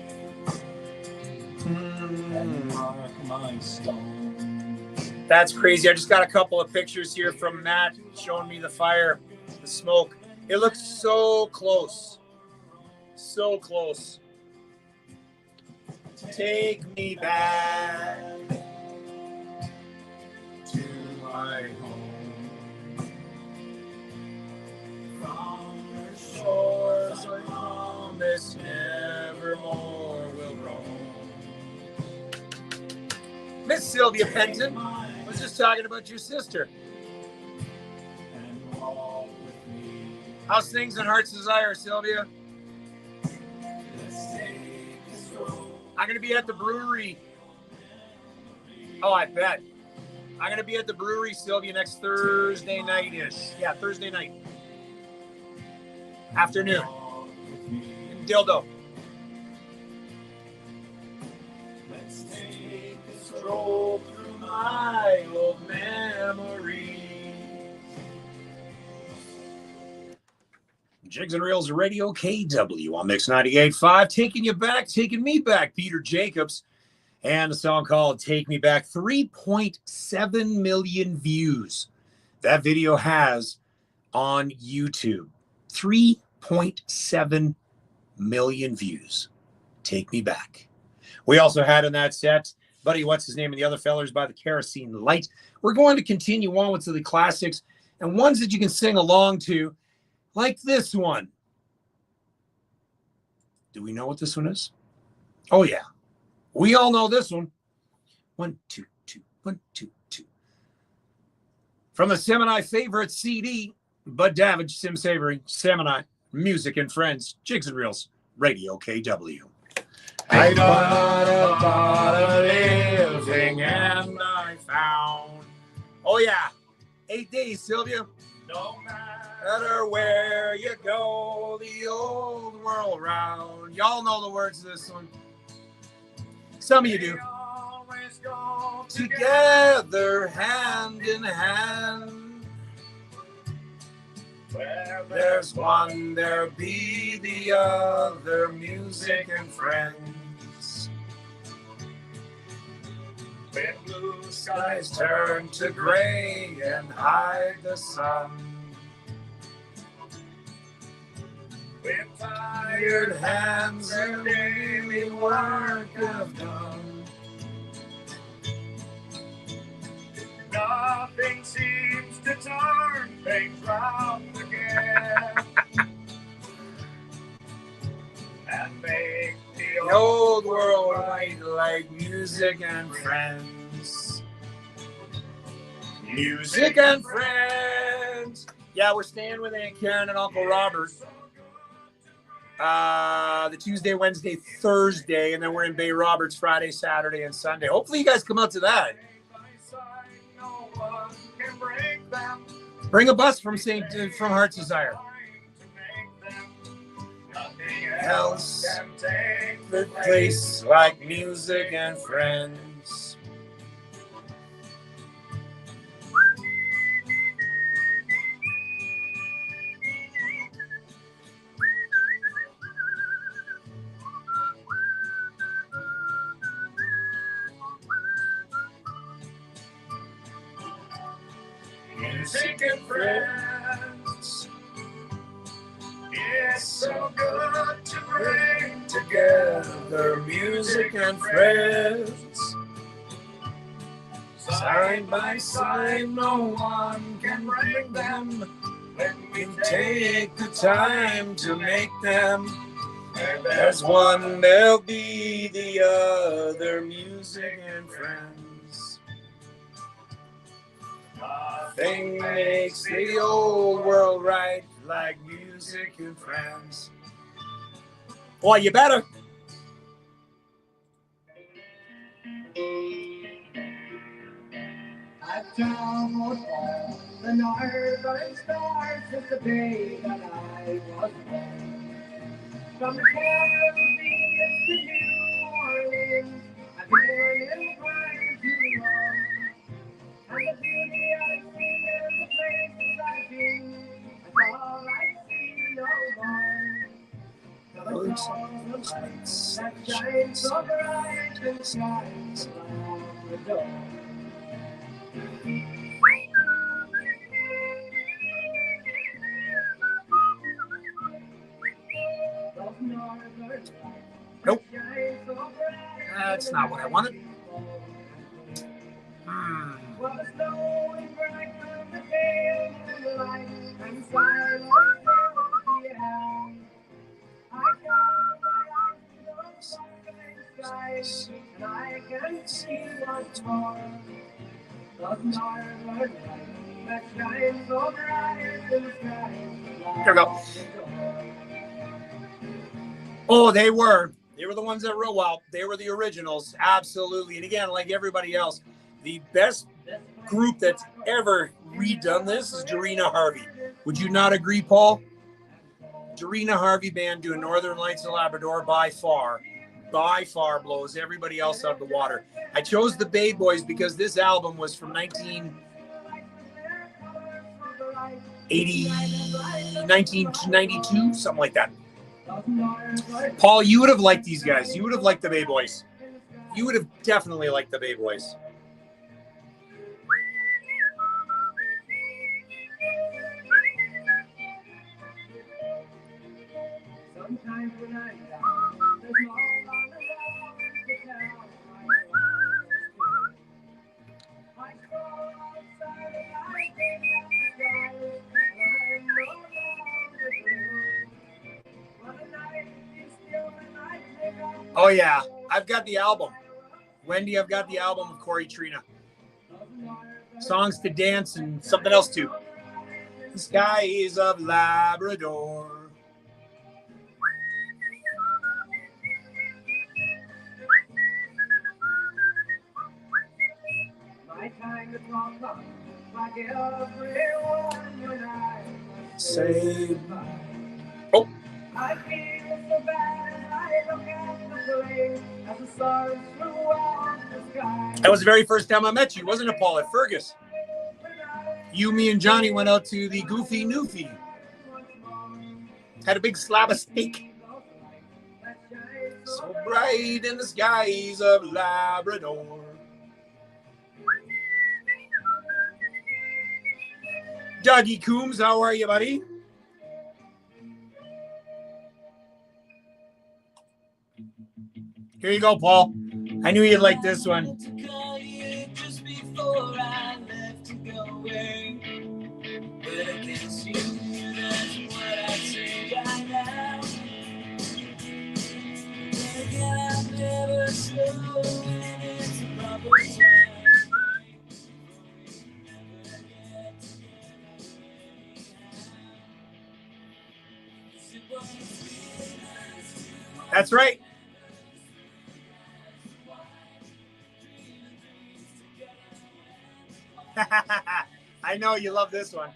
and mark my stone. That's crazy. I just got a couple of pictures here from Matt showing me the fire, the smoke. It looks so close. So close. Take me back to my home. From your shores I promise nevermore will roam. Miss Sylvia Penton was just talking about your sister. And walk with me. How's things in Heart's Desire, Sylvia? Let's take a stroll. I'm going to be at the brewery. Oh, I bet. I'm going to be at the brewery, Sylvia, next Thursday night-ish. Yeah, Thursday night. Afternoon. In Dildo. Let's take a stroll through my old memories. Jigs and Reels Radio, KW on MIX85.ca, taking you back, taking me back, Peter Jacobs, and a song called Take Me Back, 3.7 million views that video has on YouTube. 3.7 million views. Take Me Back. We also had in that set Buddy, what's his name? And the other fellers by the Kerosene Light. We're going to continue on with the classics and ones that you can sing along to, like this one. Do we know what this one is? Oh, yeah. We all know this one. 1, 2, 2, 1, 2, 2. From the Semini favorite CD, Bud Davidge, Sim Savory, Semini, Music and Friends, Jigs and Reels, Radio KW. I got a lot of living and I found. Oh, yeah. 8 days, Sylvia. No matter where you go, the old world round. Y'all know the words of this one. Some of you do. Always go together, hand in hand. Where there's one, there be the other, music and friends. When blue skies turn to gray and hide the sun, when tired hands and daily work have done, nothing seems to turn things round again and make the old world right like music and friends. Music and friends. Yeah, we're staying with Aunt Karen and Uncle Robert. The Tuesday, Wednesday, Thursday, and then we're in Bay Roberts Friday, Saturday, and Sunday. Hopefully you guys come out to that. Bring a bus from Heart's Desire. Nothing else can take the place like music and friends. Music and friends. It's so good to bring together music and friends. Side by side, no one can bring them when we take the time to make them. And as one, there'll be the other, music and friends. Nothing makes the old world right like music and friends. Well, you better. I've traveled far, the northern stars since the day that I was born. From the Caribbean to New Orleans, I've been in pride too long. And the beauty I've seen and the places I've been, that's all I see no more. The stars that shine so bright in the skies around the door. Nope. That's not what I wanted. There we go. Oh, they were the ones that wrote well. They were the originals, absolutely. And again, like everybody else, the best group that's ever redone this is Dorina Harvey. Would you not agree, Paul? Dorina Harvey band doing Northern Lights of Labrador by far blows everybody else out of the water. I chose the Bay Boys because this album was from 1992, something like that. Paul, you would have liked these guys. You would have liked the Bay Boys. You would have definitely liked the Bay Boys. Oh, yeah. I've got the album. Wendy, I've got the album of Corey Trina. Songs to dance and something else too. The skies of Labrador. My time to talk up, like everyone when I say oh. I feel so bad, I look at the place as the stars throughout the sky. That was the very first time I met you, wasn't it, Paul, at Fergus? You, me, and Johnny went out to the Goofy Newfie. Had a big slab of steak. So bright in the skies of Labrador. Dougie Coombs, how are you, buddy? Here you go, Paul. I knew you'd like this one. Just before I left to go away, but I guess you knew that's what I'd say by now. But again, I'm never slow when it's a proper time. That's right. I know you love this one.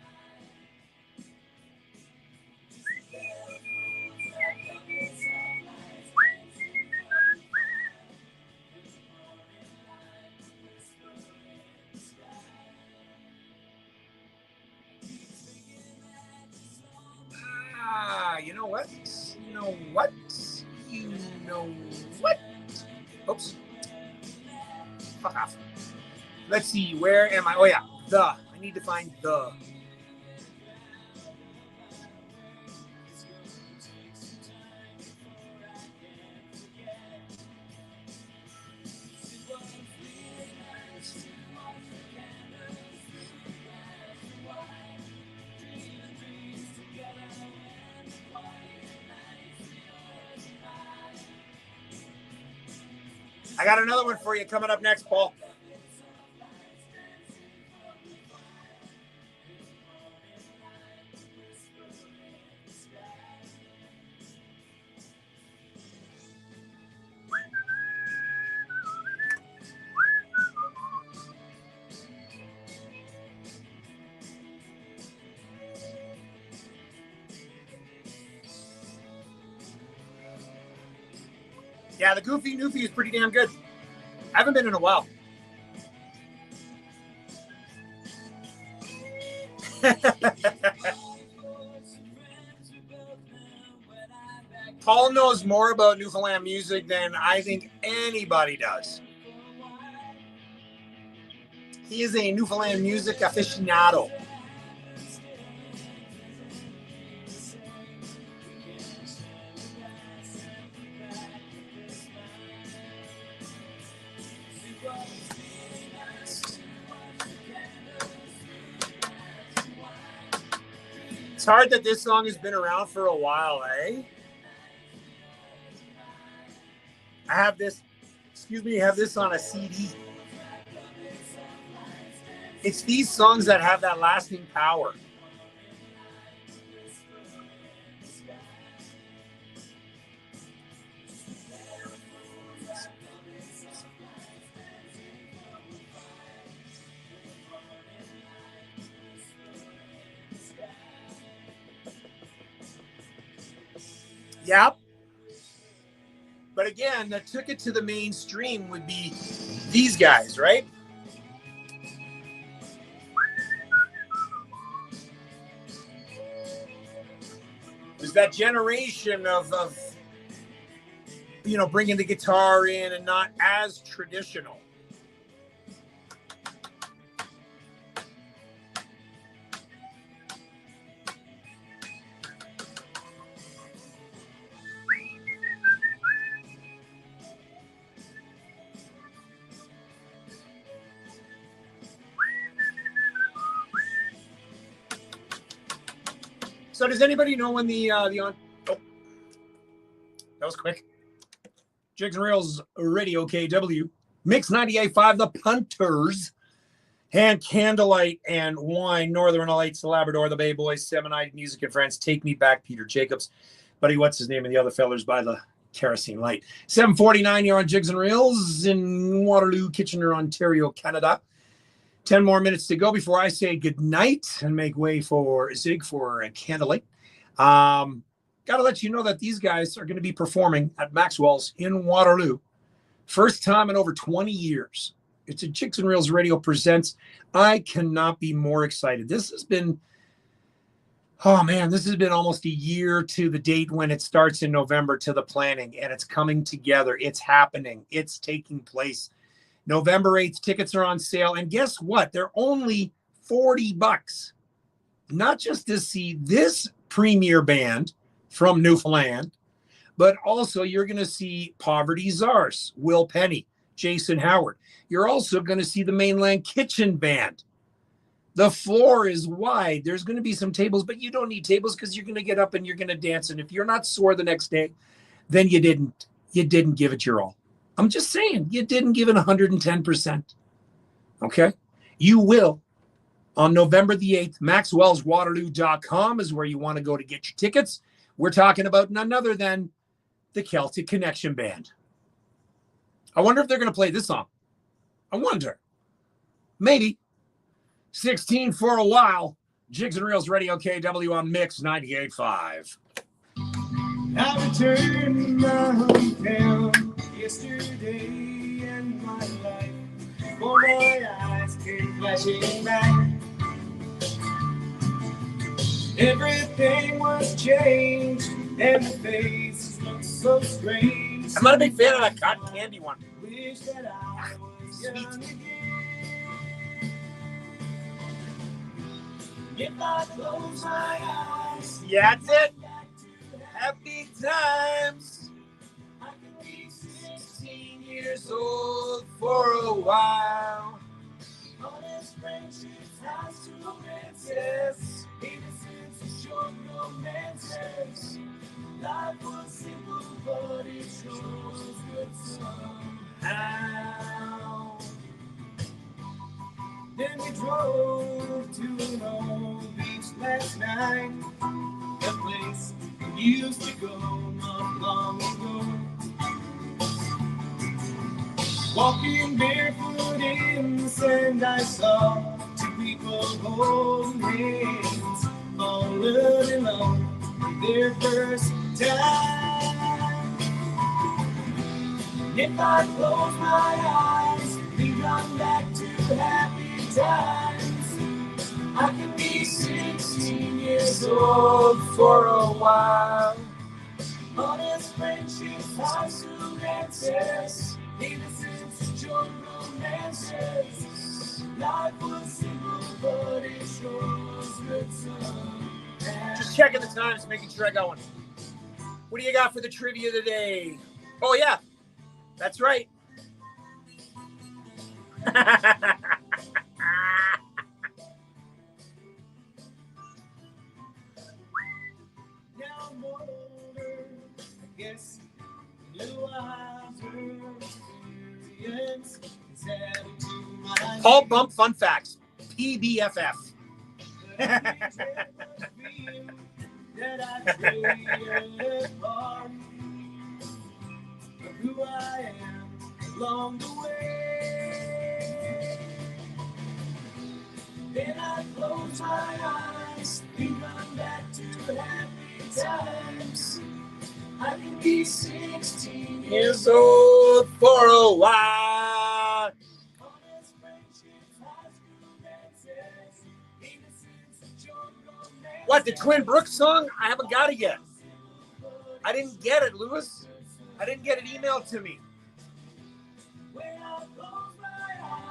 You know what? You know what? You know what? Oops. Fuck off. Let's see. Where am I? Oh, yeah. The. I need to find the. I got another one for you coming up next, Paul. Yeah, the Goofy Newfie is pretty damn good. I haven't been in a while. Paul knows more about Newfoundland music than I think anybody does. He is a Newfoundland music aficionado. It's hard that this song has been around for a while, eh? I have this, have this on a CD. It's these songs that have that lasting power. Yep. But again, that took it to the mainstream would be these guys, right? There's that generation of bringing the guitar in and not as traditional. So does anybody know when the on? Oh, that was quick. Jigs and Reels Radio KW. MIX98.5, The Punters. And Candlelight and Wine, Northern Lights, the Labrador, the Bay Boys, Semonite, Music and Friends, Take Me Back, Peter Jacobs. Buddy, what's his name? And the other fellers by the kerosene light. 7:49 here on Jigs and Reels in Waterloo, Kitchener, Ontario, Canada. 10 more minutes to go before I say goodnight and make way for Zig for a Candlelight. Got to let you know that these guys are going to be performing at Maxwell's in Waterloo. First time in over 20 years. It's a Jigs and Reels Radio presents. I cannot be more excited. This has been almost a year to the date when it starts in November to the planning, and it's coming together. It's happening. It's taking place. November 8th, tickets are on sale. And guess what? They're only $40. Not just to see this premier band from Newfoundland, but also you're going to see Poverty Czars, Will Penny, Jason Howard. You're also going to see the Mainland Kitchen Band. The floor is wide. There's going to be some tables, but you don't need tables because you're going to get up and you're going to dance. And if you're not sore the next day, then you didn't give it your all. I'm just saying, you didn't give it 110%. Okay? You will. On November the 8th, MaxwellsWaterloo.com is where you want to go to get your tickets. We're talking about none other than the Celtic Connection Band. I wonder if they're going to play this song. I wonder. Maybe. 16 for a while. Jigs and Reels Radio KW on Mix 98.5. I returned to my hometown yesterday, and my life before my eyes came flashing back. Everything was changed, and the faces looked so strange. I'm not a big fan of that cotton candy one. Wish that I was young again. If I close my eyes, yeah, that's it. Happy times. I can be 16 years old for a while. Honest friendships, house to romances, innocence and short romances. Life was simple, but it sure was good somehow. Then we drove to an old beach last night, a place we used to go not long ago. Walking barefoot in the sand, I saw two people holding hands, falling in love for their first time. If I close my eyes, think I'm back to happy times. I can be 16 years old for a while. Honest friendships, house romances, innocence and short romances. Life was simple, but it sure was good somehow. Just checking the times, making sure I got one. What do you got for the trivia today? Oh, yeah. That's right. Now I'm older, I guess a little wiser experience is added to my Paul Bump Fun Facts. PBFF. that I traded apart of who I am along the way. Then I close my eyes, think I'm back to happy times. I can be 16 Years old for a while. Honest friendships, high school dances, innocence and short romance. What, the Twin Brooks song? I haven't got it yet. I didn't get it, Lewis. I didn't get it emailed to me.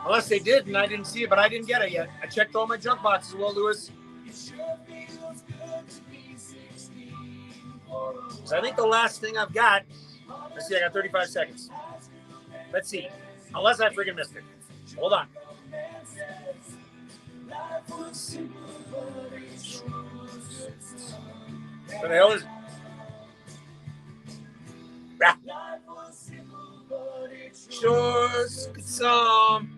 Unless they did and I didn't see it, but I didn't get it yet. I checked all my junk boxes as well, Lewis. So I think the last thing I've got, let's see, I got 35 seconds. Let's see. Unless I freaking missed it. Hold on. What the hell is it? Ah. Just somehow.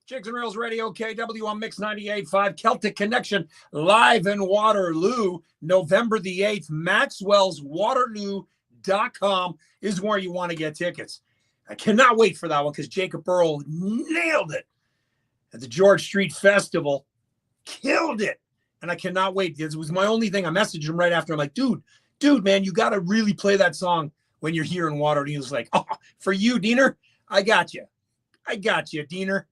Jigs and Reels Radio, KW on Mix 98.5. Celtic Connection live in Waterloo, November the 8th. MaxwellsWaterloo.com is where you want to get tickets. I cannot wait for that one because Jacob Earl nailed it at the George Street Festival. Killed it. And I cannot wait. This was my only thing. I messaged him right after. I'm like, dude, man, you got to really play that song when you're here in Waterloo. He was like, oh, for you, Diener, I got you, Diener.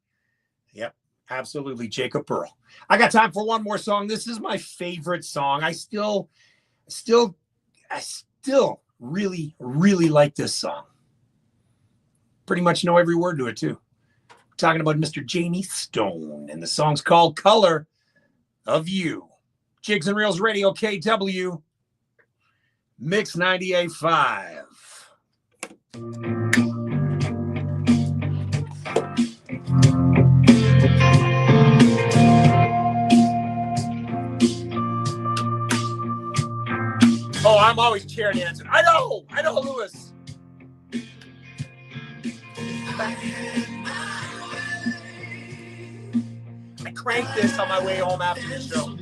Yep, absolutely, Jacob Earl. I got time for one more song. This is my favorite song. I still really, really like this song. Pretty much know every word to it, too. I'm talking about Mr. Jamie Stone, and the song's called Color of You. Jigs and Reels Radio, KW, Mix 98.5. Oh, I'm always chair dancing. I know, Lewis. I cranked this on my way home after the show.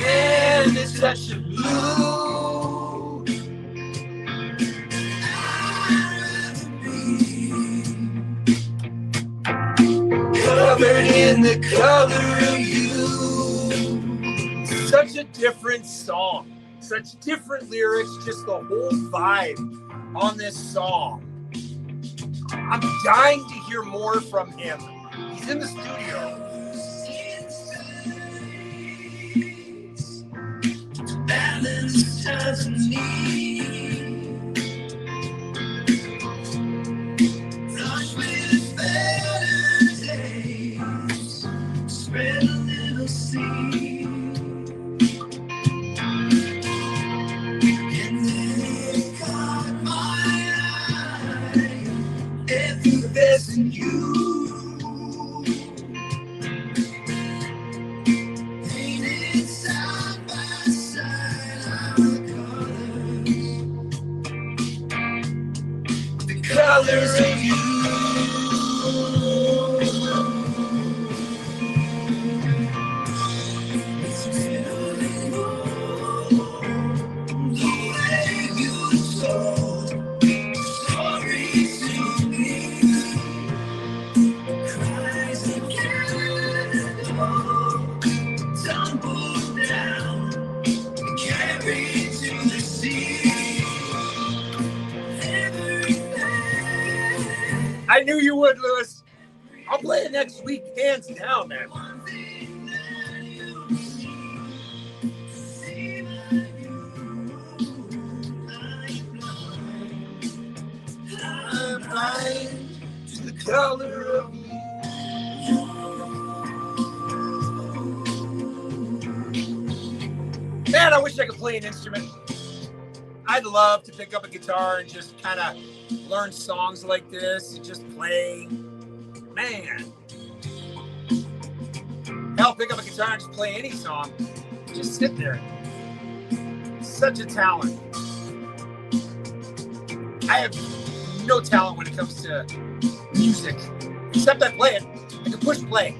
And it's such a blue. Covered in the color of you. Such a different song. Such different lyrics. Just the whole vibe on this song. I'm dying to hear more from him. He's in the studio. Balance doesn't need. Flush with better days. Spread a little seed. And then it caught my eye. Every best in you. Painted side by side our colors. The colors of you. It's really the way you told stories to me. Cries again, tumble down, carried to the sea. I knew you would, Lewis. I'll play it next week, hands down, man. I'm blind to the color of you. Man, I wish I could play an instrument. I'd love to pick up a guitar and just kind of learn songs like this and just play. Man. Hell, pick up a guitar and just play any song. Just sit there. Such a talent. I have no talent when it comes to music, except I play it. I can push play.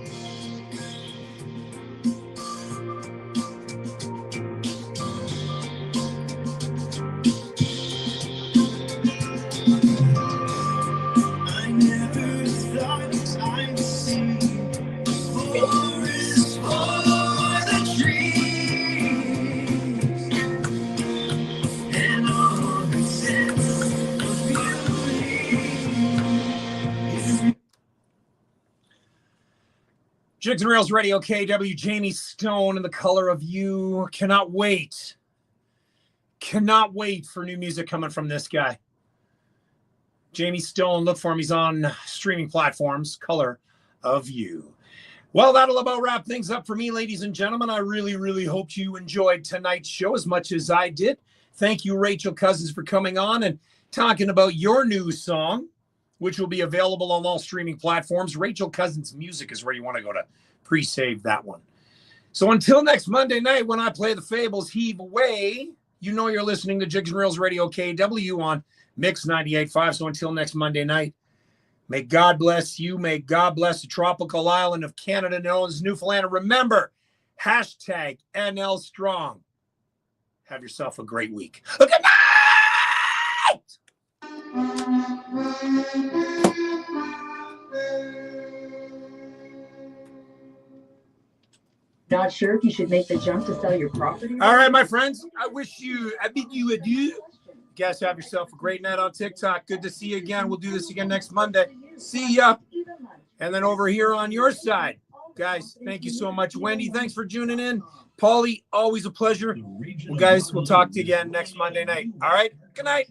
I never thought I'd see the forest for the trees and all the sense of beauty. Jigs and Reels Radio, KW, Jamie Stone, and the color of you. Cannot wait. Cannot wait for new music coming from this guy. Jamie Stone, look for him. He's on streaming platforms. Color of You. Well, that'll about wrap things up for me, ladies and gentlemen. I really, really hope you enjoyed tonight's show as much as I did. Thank you, Rachel Cousins, for coming on and talking about your new song, which will be available on all streaming platforms. Rachel Cousins Music is where you want to go to pre-save that one. So until next Monday night when I play the Fables Heave Away, you know you're listening to Jigs and Reels Radio KW on MIX95.5. So until next Monday night, may God bless you. May God bless the tropical island of Canada known as Newfoundland. And remember, hashtag NL Strong. Have yourself a great week. Good night! Not sure if you should make the jump to sell your property? All right, my friends. I bid you adieu. Guys, have yourself a great night on TikTok. Good to see you again. We'll do this again next Monday. See ya. And then over here on your side, guys, thank you so much. Wendy, thanks for tuning in. Paulie, always a pleasure. Well, guys, we'll talk to you again next Monday night. All right. Good night.